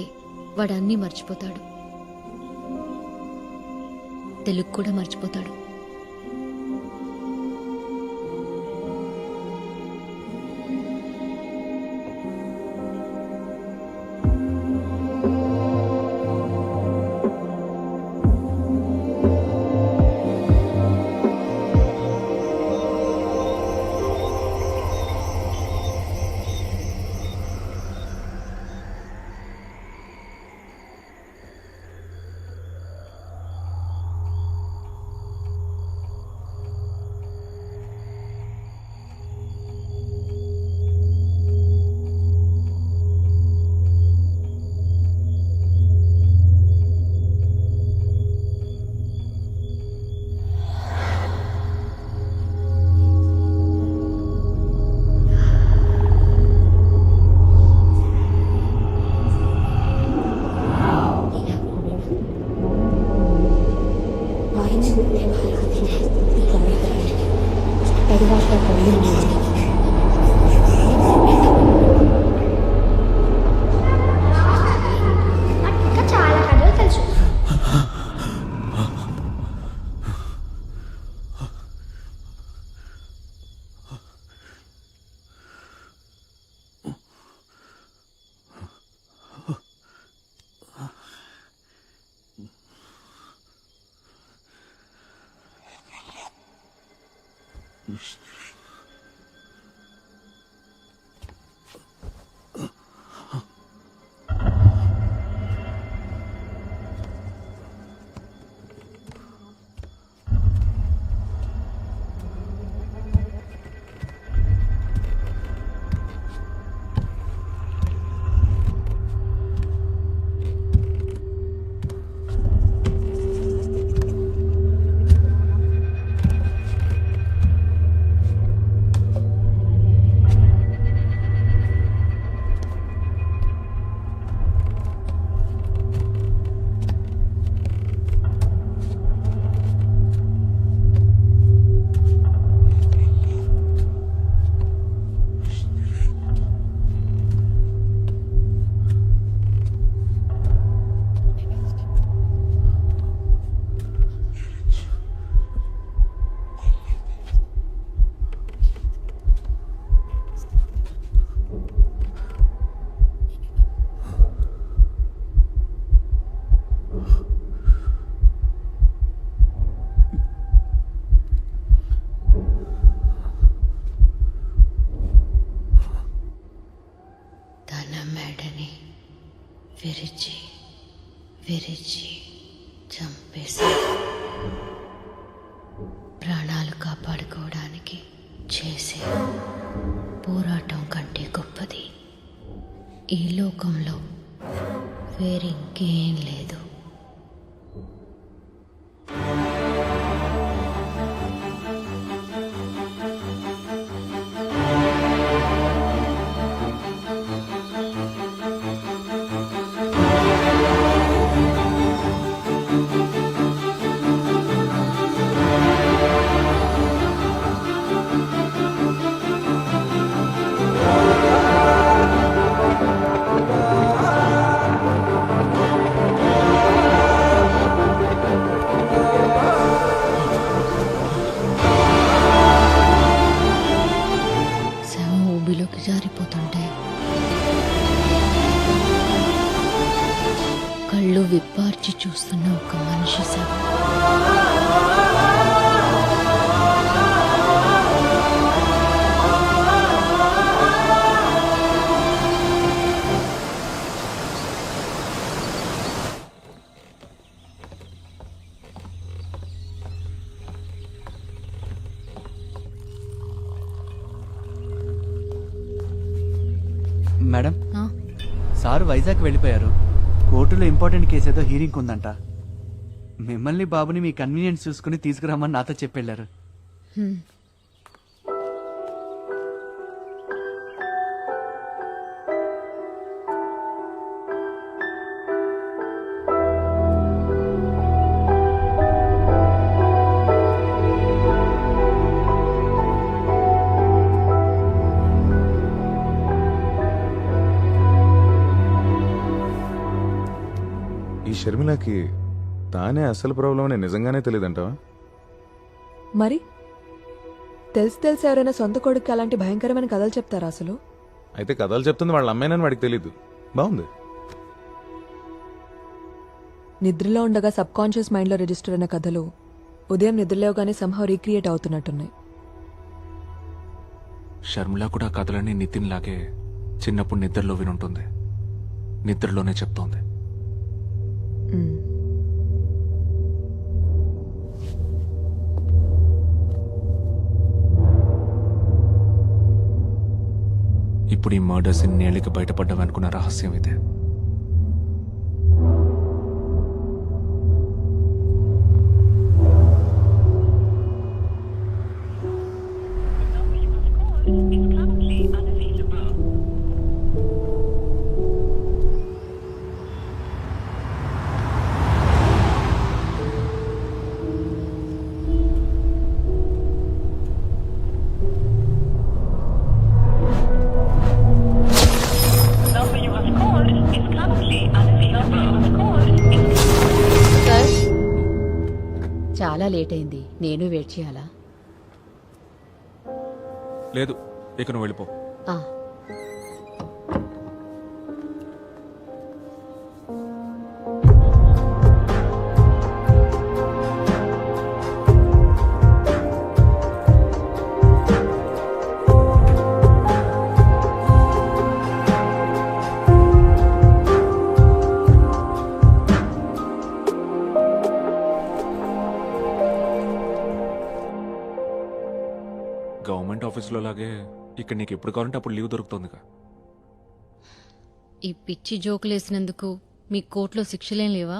వాడు అన్నీ మర్చిపోతాడు, తెలుగు కూడా మర్చిపోతాడు. విరిచి విరిచి చంపేశారు. ప్రాణాలు కాపాడుకోవడానికి చేసే పోరాటం కంటే గొప్పది ఈ లోకంలో వేరింకేం లేదు. శవం ఊబిలోకి జారిపోతుంటే కళ్ళు విప్పార్చి చూస్తున్న ఒక మనిషి శవం. మేడం సార్ వైజాగ్ వెళ్ళిపోయారు. కోర్టులో ఇంపార్టెంట్ కేసు ఏదో హీరింగ్ ఉందంట. మిమ్మల్ని బాబుని మీ కన్వీనియన్స్ చూసుకుని తీసుకురామని నాతో చెప్పెళ్ళారు. ఈ షర్మిలకి తానే అసలు ప్రాబ్లం అని నిజంగానే తెలియదంటావా? మరి తెలిసి ఎవరైనా సొంత కొడుకు అలాంటి భయంకరమైన కథలు చెప్తారా అసలు? అయితే కథలు చెప్తుంది వాళ్ళ అమ్మాయినని వాడికి తెలీదు. బాగుంది. నిద్రలో ఉండగా సబ్ కాన్షియస్ మైండ్లో రిజిస్టర్ అయిన కథలు ఉదయం నిద్రలేవగానే సంహవ్ రీక్రియేట్ అవుతున్నట్టున్నాయి. షర్మిల కూడా కథలన్నీ నితిన్ లాగే చిన్నప్పుడు నిద్రలో వినుంటుంది. నిద్రలోనే చెప్తోంది. ఇప్పుడు ఈ మర్డర్స్ ఇన్నేళ్ళకి బయటపడ్డామనుకున్న రహస్యం ఇదే. చాలా లేట్ అయింది. నేను వెయిట్ చేయాలా? లేదు, ఇక నువ్వు వెళ్ళిపో. గవర్నమెంట్ ఆఫీస్లో లాగే ఇక్కడ నీకు ఎప్పుడు కావాలంటే అప్పుడు లీవ్ దొరుకుతుందిగా. ఈ పిచ్చి జోకులేసినందుకు మీ కోర్టులో శిక్షలేం లేవా?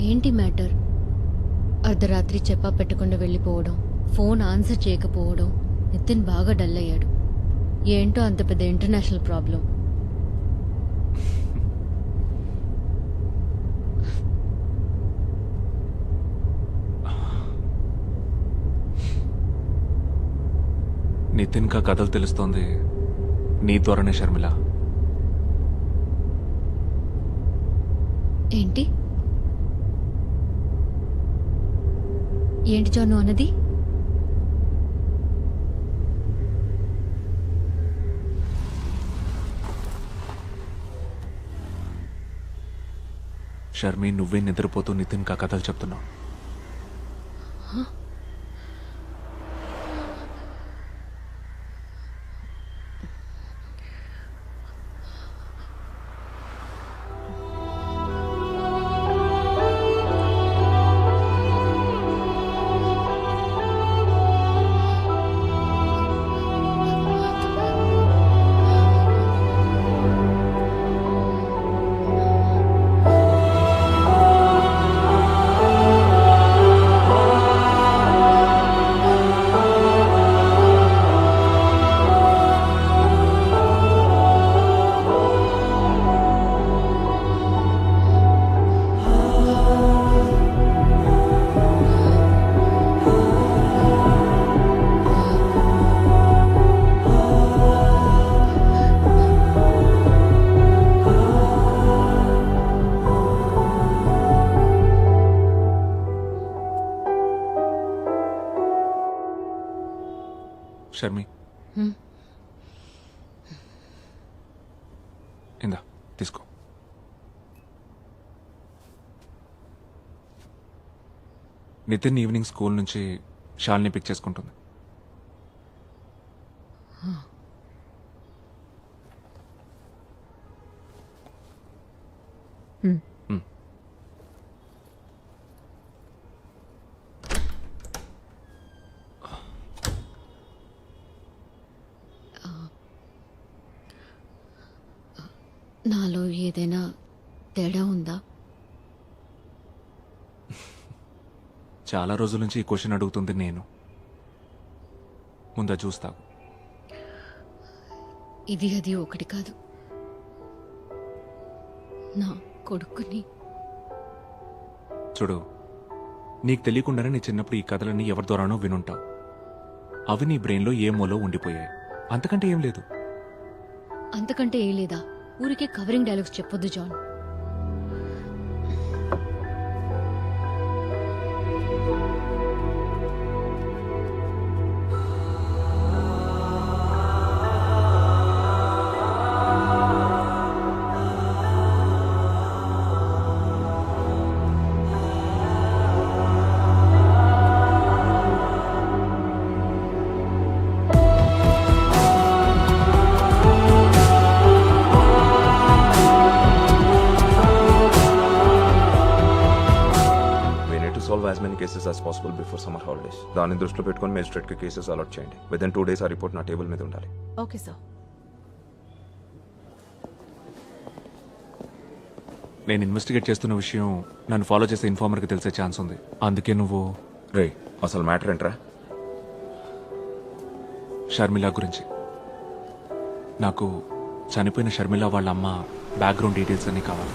ఏంటి మ్యాటర్? అర్ధరాత్రి చెప్పా పెట్టకుండా వెళ్ళిపోవడం, ఫోన్ ఆన్సర్ చేయకపోవడం. నితిన్ బాగా డల్ అయ్యాడు. ఏంటో అంత పెద్ద ఇంటర్నేషనల్ ప్రాబ్లం. నితిన్ కా కథలు తెలుస్తోంది నీ ద్వారానే షర్మిల. ఏంటి ఏంటి జాను అన్నది? షర్మి, నువ్వే నిద్రపోతూ నితిన్ కా కథలు చెప్తున్నావు. షర్మి ఇందా తీసుకో. నితిన్ ఈవినింగ్ స్కూల్ నుంచి షాల్ని పిక్ చేసుకుంటుంది. నాలో ఏదైనా తేడా ఉందా? చాలా రోజుల నుంచి ఈ క్వశ్చన్ అడుగుతుంది నేను. ముందా చూస్తావు. ఇది అది ఒకటి కాదు. నా కొడుకుని చూడు, నీకు తెలియకుండానే నీ చిన్నప్పుడు ఈ కథలన్నీ ఎవరి ద్వారానో వినుంటావు. అవి నీ బ్రెయిన్లో ఏ మూలో ఉండిపోయాయి. అంతకంటే ఏం లేదు. అంతకంటే ఏ లేదా? ఊరికే కవరింగ్ డైలాగ్స్ చెప్పొద్దు John. as many cases as possible before summer holidays. దాన్ని దృష్టిలో పెట్టుకొని మేజిస్ట్రేట్ కి కేసెస్ అలాట్ చేయండి. విత్ ఇన్ 2 days ఆ రిపోర్ట్ నా టేబుల్ మీద ఉండాలి. Okay sir. నేను ఇన్వెస్టిగేట్ చేస్తున్న విషయం నన్ను ఫాలో చేసే ఇన్ఫార్మర్కి తెలిసే ఛాన్స్ ఉంది. అందుకే నువ్వు రే అసలు మ్యాటర్ ఏంట్రా? షర్మిల గురించి. నాకు చనిపోయిన షర్మిల వాళ్ళ అమ్మ బ్యాక్గ్రౌండ్ డీటెయిల్స్ అన్నీ కావాలి.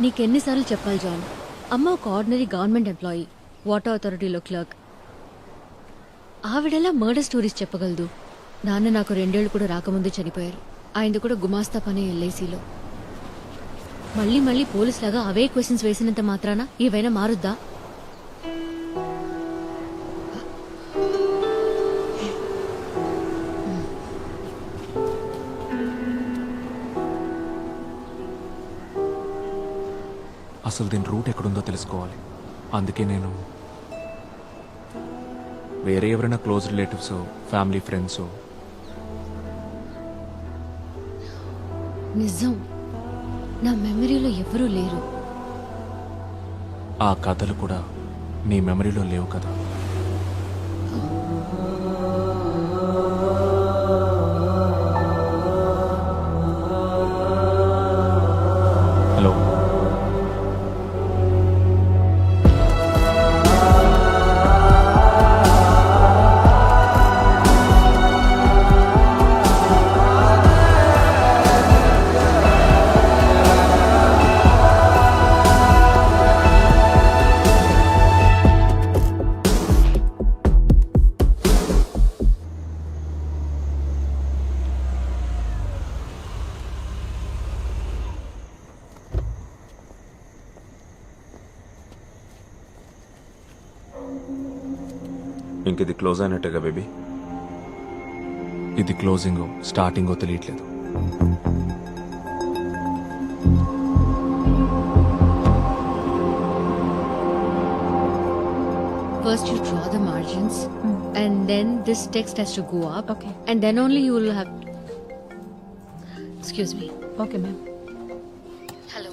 నీకెన్నిసార్లు చెప్పాలి జాన్? అమ్మ ఒక ఆర్డినరీ గవర్నమెంట్ ఎంప్లాయీ, వాటర్ అథారిటీలో క్లర్క్. ఆవిడెలా మర్డర్ స్టోరీస్ చెప్పగలదు? నాన్న నాకు 2 ఏళ్ళు కూడా రాకముందే చనిపోయారు. ఆయనది కూడా గుమాస్తా పనే ఎల్ఐసిలో. మళ్ళీ మళ్ళీ పోలీస్ లాగా అవే క్వశ్చన్స్ వేసినంత మాత్రాన ఏవైనా మారుద్దా? అసలు దీని రూట్ ఎక్కడుందో తెలుసుకోవాలి. అందుకే నేను వేరే ఎవరైనా క్లోజ్ రిలేటివ్స్, ఫ్యామిలీ ఫ్రెండ్స్. నిజం, నా మెమరీలో ఎవరూ లేరు. ఆ కథలు కూడా నీ మెమరీలో లేవు కదా. హలో, ఇంక ఇది క్లోజ్ అయినట్టేగా బేబీ? ఇది క్లోజింగో స్టార్టింగో తెలియట్లేదు. first you draw the margins, and then this text has to go up. Okay. And then only you will have. Excuse me. Okay ma'am. Hello.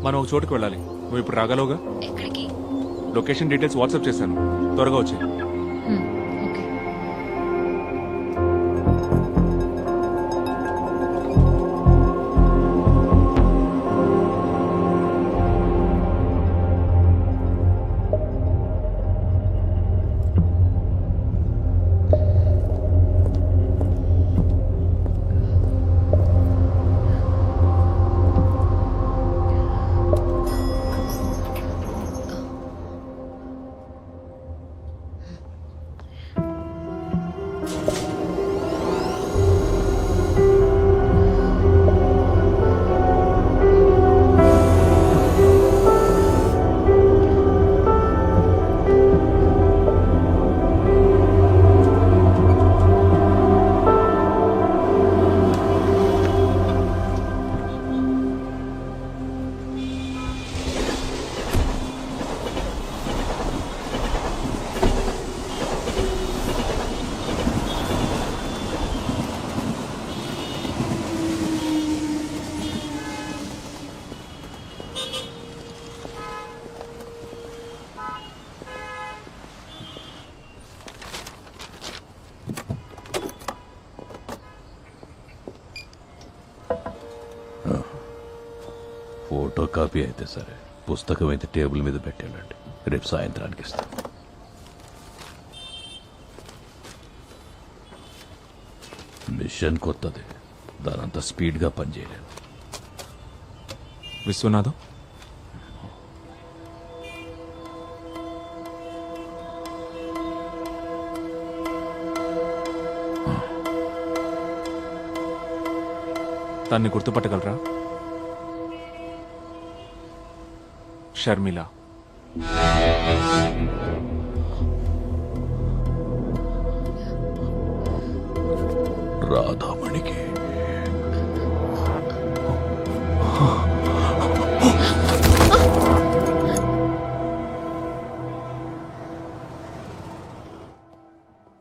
మనం ఒక చోటుకు వెళ్ళాలి. నువ్వు ఇప్పుడు రాగలవుగా? ఎక్కడికి? లొకేషన్ డీటెయిల్స్ వాట్సాప్ చేశాను. త్వరగా వచ్చి. ఓకే. ఫోటో కాపీ అయితే సరే, పుస్తకం అయితే టేబుల్ మీద పెట్టానండి. రేపు సాయంత్రానికి ఇస్తాను. మిషన్ కొత్తది, దానంత స్పీడ్గా పనిచేయలేను. విశ్వనాథం, తన్ని గుర్తుపట్టగలరా? షర్మిల. రాధామణికి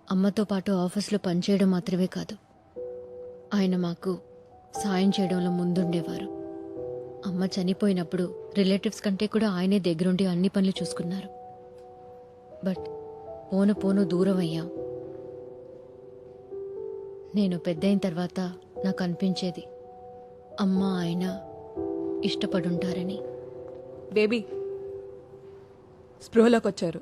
అమ్మతో పాటు ఆఫీస్లో పనిచేయడం మాత్రమే కాదు, ఆయన మాకు సాయం చేయడంలో ముందుండేవారు. అమ్మ చనిపోయినప్పుడు రిలేటివ్స్ కంటే కూడా ఆయనే దగ్గరుండి అన్ని పనులు చూసుకున్నారు. బట్ పోను పోను దూరం అయ్యాం. నేను పెద్దయిన తర్వాత నాకు అనిపించేది అమ్మ ఆయన ఇష్టపడుంటారని. బేబీ స్పృహలోకి వచ్చారు.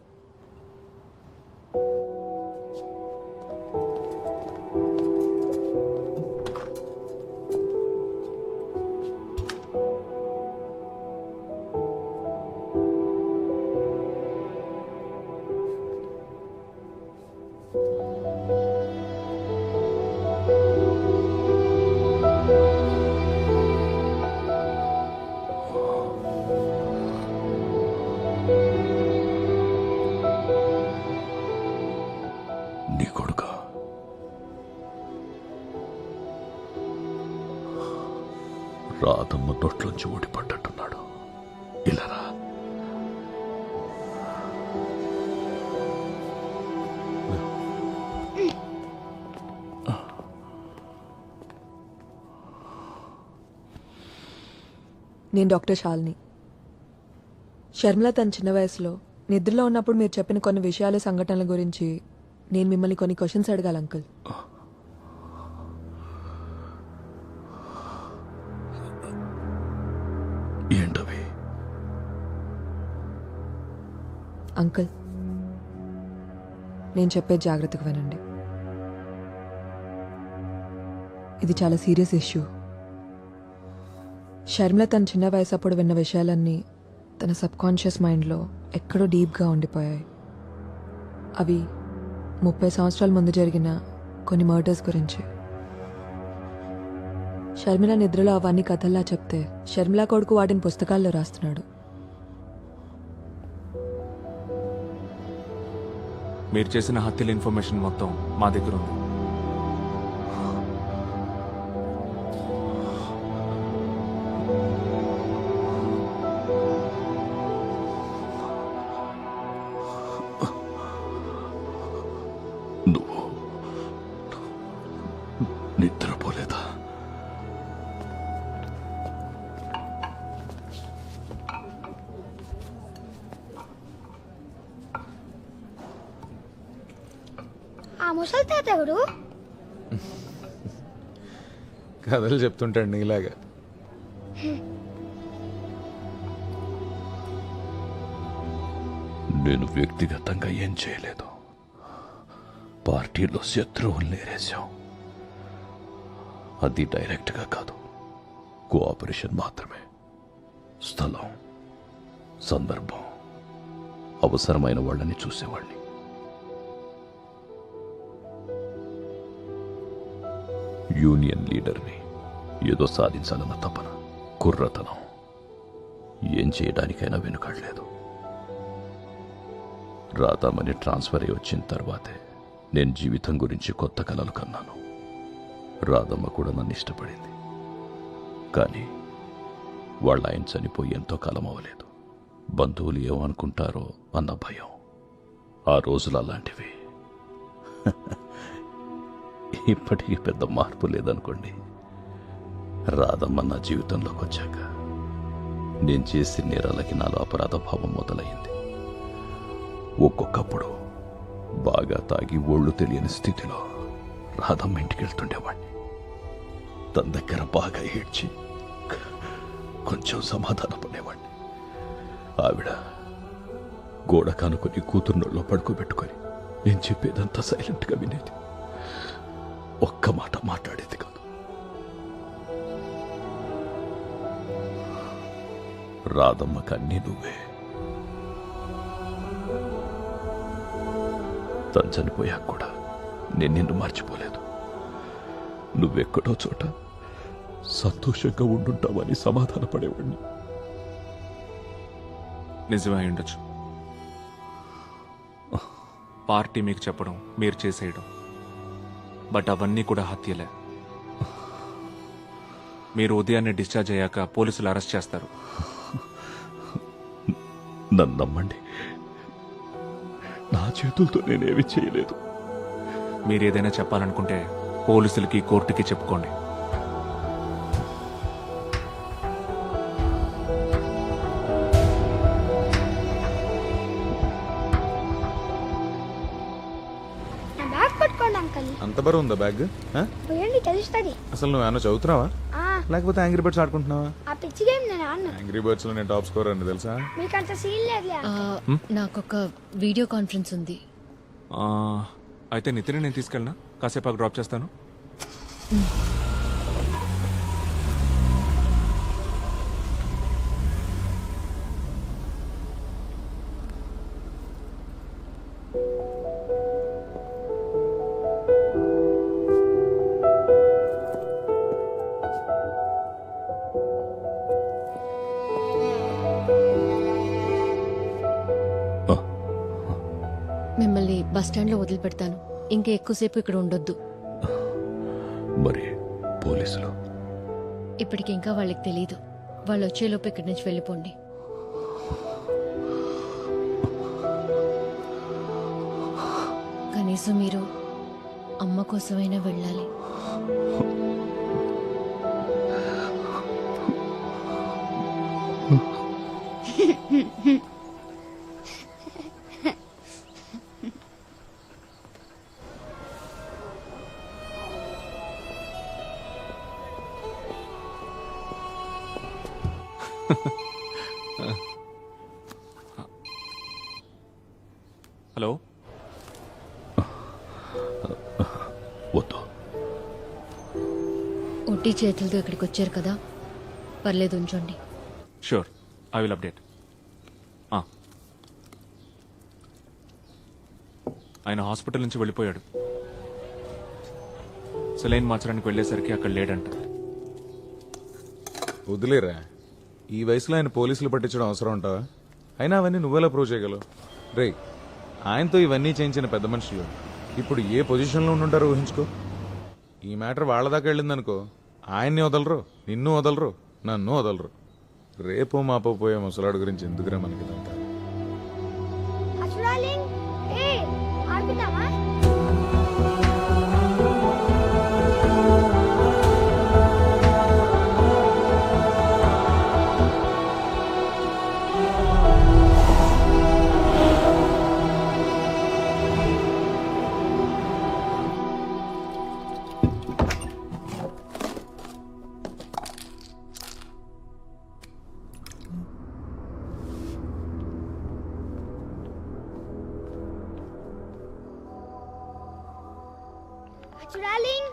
నీ కొడుక రాధమ్మ తొట్లోంచి ఊడిపడ్డట్టున్నాడు. ఇలా రా. నేను డాక్టర్ శాలిని. షర్మిల తన చిన్న వయసులో నిద్రలో ఉన్నప్పుడు మీరు చెప్పిన కొన్ని విషయాల సంఘటనల గురించి నేను మిమ్మల్ని కొన్ని క్వశ్చన్స్ అడగాలి అంకుల్. ఏంటవి? అంకుల్, నేను చెప్పేది జాగ్రత్తగా వినండి. ఇది చాలా సీరియస్ ఇష్యూ. షర్మిల తన చిన్న వయసు అప్పుడు విన్న విషయాలన్నీ తన సబ్ కాన్షియస్ మైండ్లో ఎక్కడో డీప్గా ఉండిపోయాయి. అవి 30 సంవత్సరాల ముందు జరిగిన కొన్ని మర్డర్స్ గురించి. షర్మిల నిద్రలో అవన్నీ కథల్లా చెప్తే షర్మిల కొడుకు వాటిని పుస్తకాల్లో రాస్తున్నాడు. మీరు చేసిన హత్యల ఇన్ఫర్మేషన్ మొత్తం మా దగ్గర ఉంది. ఆ ముసలి తాత ఎవరు? కథలు చెప్తుంటాడు నీలాగా. నేను వ్యక్తిగతంగా ఏం చేయలేదు. పార్టీలో శత్రువులు నేరేశాం. అది డైరెక్ట్గా కాదు, కోఆపరేషన్ మాత్రమే. స్థలం, సందర్భం, అవసరమైన వాళ్ళని చూసేవాడిని. యూనియన్ లీడర్ని, ఏదో సాధించాలన్న తపన, కుర్రతనం, ఏం చేయడానికైనా వెనుకాడలేదు. రాధామణి ట్రాన్స్ఫర్ అయి వచ్చిన తర్వాతే నేను జీవితం గురించి కొత్త కలలు కన్నాను. రాధమ్మ కూడా నన్ను ఇష్టపడింది. కానీ వాళ్ళ ఆయన చనిపోయి ఎంతో కాలం అవ్వలేదు. బంధువులు ఏమనుకుంటారో అన్న భయం. ఆ రోజులు అలాంటివి. ఇప్పటికీ పెద్ద మార్పు లేదనుకోండి. రాధమ్మ నా జీవితంలోకి వచ్చాక నేను చేసిన నేరాలకి నాలో అపరాధ భావం మొదలైంది. ఒక్కొక్కప్పుడు బాగా తాగి ఒళ్ళు తెలియని స్థితిలో రాధమ్మ ఇంటికి వెళ్తుండేవాణ్ణి. తన దగ్గర బాగా ఏడ్చి కొంచెం సమాధాన పడేవాణ్ణి. ఆవిడ గోడ కానుకొని కూతుర్నోళ్ళలో పడుకోబెట్టుకొని నేను చెప్పేదంతా సైలెంట్గా వినేది. ఒక్క మాట మాట్లాడేది కాదు. రాధమ్మకి అన్నీ నువ్వే. తను చనిపోయాక కూడా నేను నిన్ను మర్చిపోలేదు. నువ్వెక్కడో చోట సంతోషంగా ఉండుంటావని సమాధాన పడేవాడిని. నిజమే ఉండొచ్చు. పార్టీ మీకు చెప్పడం, మీరు చేసేయడం, బట్ అవన్నీ కూడా హత్యలే. మీరు ఉదయాన్నే డిశ్చార్జ్ అయ్యాక పోలీసులు అరెస్ట్ చేస్తారు. నన్ను నమ్మండి, నా చేతులతో నేనేమి చేయలేదు. మీరు ఏదైనా చెప్పాలనుకుంటే పోలీసులకి, కోర్టుకి చెప్పుకోండి. నా బ్యాగ్ పట్టుకోండి అంకల్. అంత బరువు ఉందా బ్యాగ్? పోయండి తెలుస్తుంది. అసలు నువ్వేమన్నా చదువుతున్నావా ఆ, లేకపోతే యాంగ్రీ బర్డ్స్ ఆడుకుంటున్నావా? ఆ పిచ్చి గేమ్ నేను ఆడను. యాంగ్రీ బర్డ్స్ లో నేను టాప్ స్కోర్ అని తెలుసా? మీకు అంత సీన్ లేదులే. నాకొక వీడియో కాన్ఫరెన్స్ ఉంది. అయితే నితిని నేను తీసుకెళ్ళినా, కాసేపు డ్రాప్ చేస్తాను. మిమ్మల్ని బస్ స్టాండ్లో వదిలిపెడతాను. ఇంకా ఎక్కువసేపు ఇక్కడ ఉండొద్దు. మరి పోలీసులు? ఇప్పటికి ఇంకా వాళ్ళకి తెలియదు. వాళ్ళు వచ్చేలోపు ఇక్కడి నుంచి వెళ్ళిపోండి. కనీసం మీరు అమ్మ కోసమైనా వెళ్ళాలి. హలో, వద్దు. ఒట్టి చేతులతో ఇక్కడికి వచ్చారు కదా, పర్లేదు ఉంచండి. Sure, I will update. ఆయన హాస్పిటల్ నుంచి వెళ్ళిపోయాడు. సెలైన్ మార్చడానికి వెళ్ళేసరికి అక్కడ లేడంట. వదిలేరా, ఈ వయసులో ఆయన పోలీసులు పట్టించడం అవసరం ఉంటావా? అయినా అవన్నీ నువ్వెలా ప్రూవ్ చేయగలవు? రే, ఆయనతో ఇవన్నీ చేయించిన పెద్ద మనుషులు ఇప్పుడు ఏ పొజిషన్లో ఉండుంటారో ఊహించుకో. ఈ మ్యాటర్ వాళ్ళ దాకా వెళ్ళిందనుకో, ఆయన్ని వదలరు, నిన్ను వదలరు, నన్ను వదలరు. రేపో మాపో పోయే ముసలాడు గురించి ఎందుకురా మనకిదంతా? డార్లింగ్, ఏ ఆడుకుందామా? బచ్చు డార్లింగ్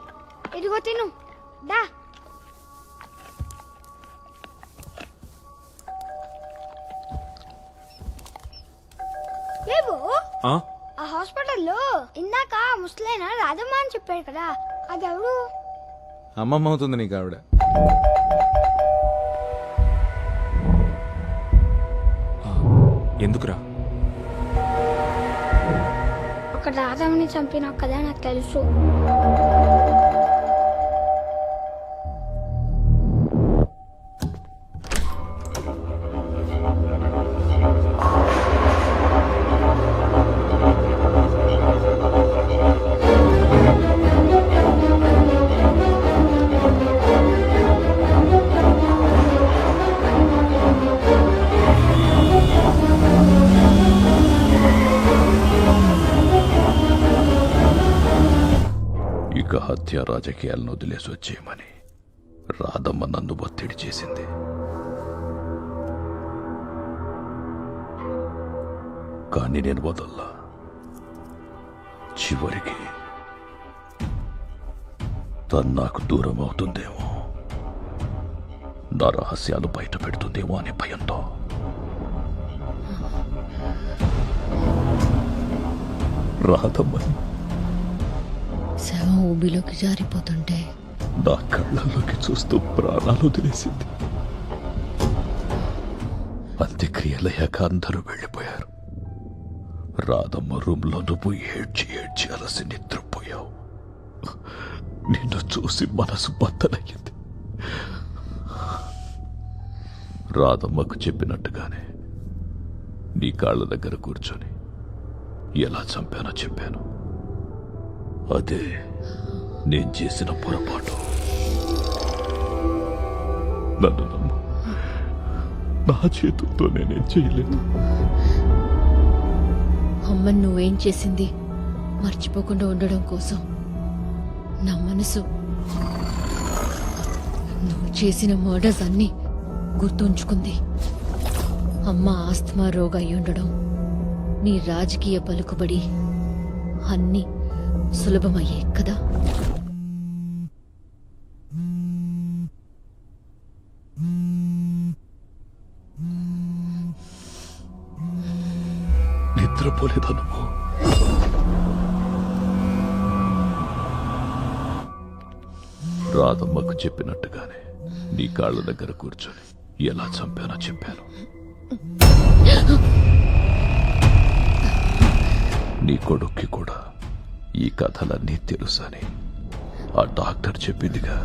ఇదిగో తిను దా. లేవు ఆ హాస్పిటల్లో ఇందాక ముసలైన రాధమ్మ అని చెప్పాడు కదా, అది ఎవరు? అమ్మమ్మ అవుతుంది నీకు ఆవిడ. ఎందుకురా? ఒక రాధమ్మని చంపినా కదా నాకు తెలుసు. ఇక హత్య రాజకీయాలను వదిలేసి వచ్చేయమని రాధమ్మ నన్ను ఒత్తిడి చేసింది. కానీ నేను వదల్లా. చివరికి తను నాకు దూరం అవుతుందేమో, నా రహస్యాలు బయట పెడుతుందేమో అనే భయంతో రాధమ్మని శవం ఊబిలోకి జారిపోతుంటే నా కళ్ళల్లోకి చూస్తూ ప్రాణాలు వదిలేసింది. అంత్యక్రియలయ్యాక అందరూ వెళ్ళిపోయారు. రాధమ్మ రూమ్లో నువ్వు ఏడ్చి ఏడ్చి అలసి నిద్రపోయావు. నిన్ను చూసి మనసు బద్దలయ్యింది. రాధమ్మకు చెప్పినట్టుగానే నీ కాళ్ళ దగ్గర కూర్చొని ఎలా చంపానో చెప్పాను. అదే నేను చేసిన పొరపాటు. నన్ను నమ్ము, నా చేతులతో నేనేం చేయలేదు. అమ్మని నువ్వేం చేసింది మర్చిపోకుండా ఉండడం కోసం నా మనసు నువ్వు చేసిన మర్డర్స్ అన్నీ గుర్తుంచుకుంది. అమ్మ ఆస్తమా రోగ అయి ఉండడం, నీ రాజకీయ పలుకుబడి అన్నీ సులభమయ్యే కదా. నిద్రపోలేదా నువ్వు? రాధమ్మకు చెప్పినట్టుగానే నీ కాళ్ళ దగ్గర కూర్చొని ఎలా చంపానో చెప్పాను. నీ కొడుక్కి కూడా ఈ కథలన్నీ తెలుసని ఆ డాక్టర్ చెప్పిందిగా.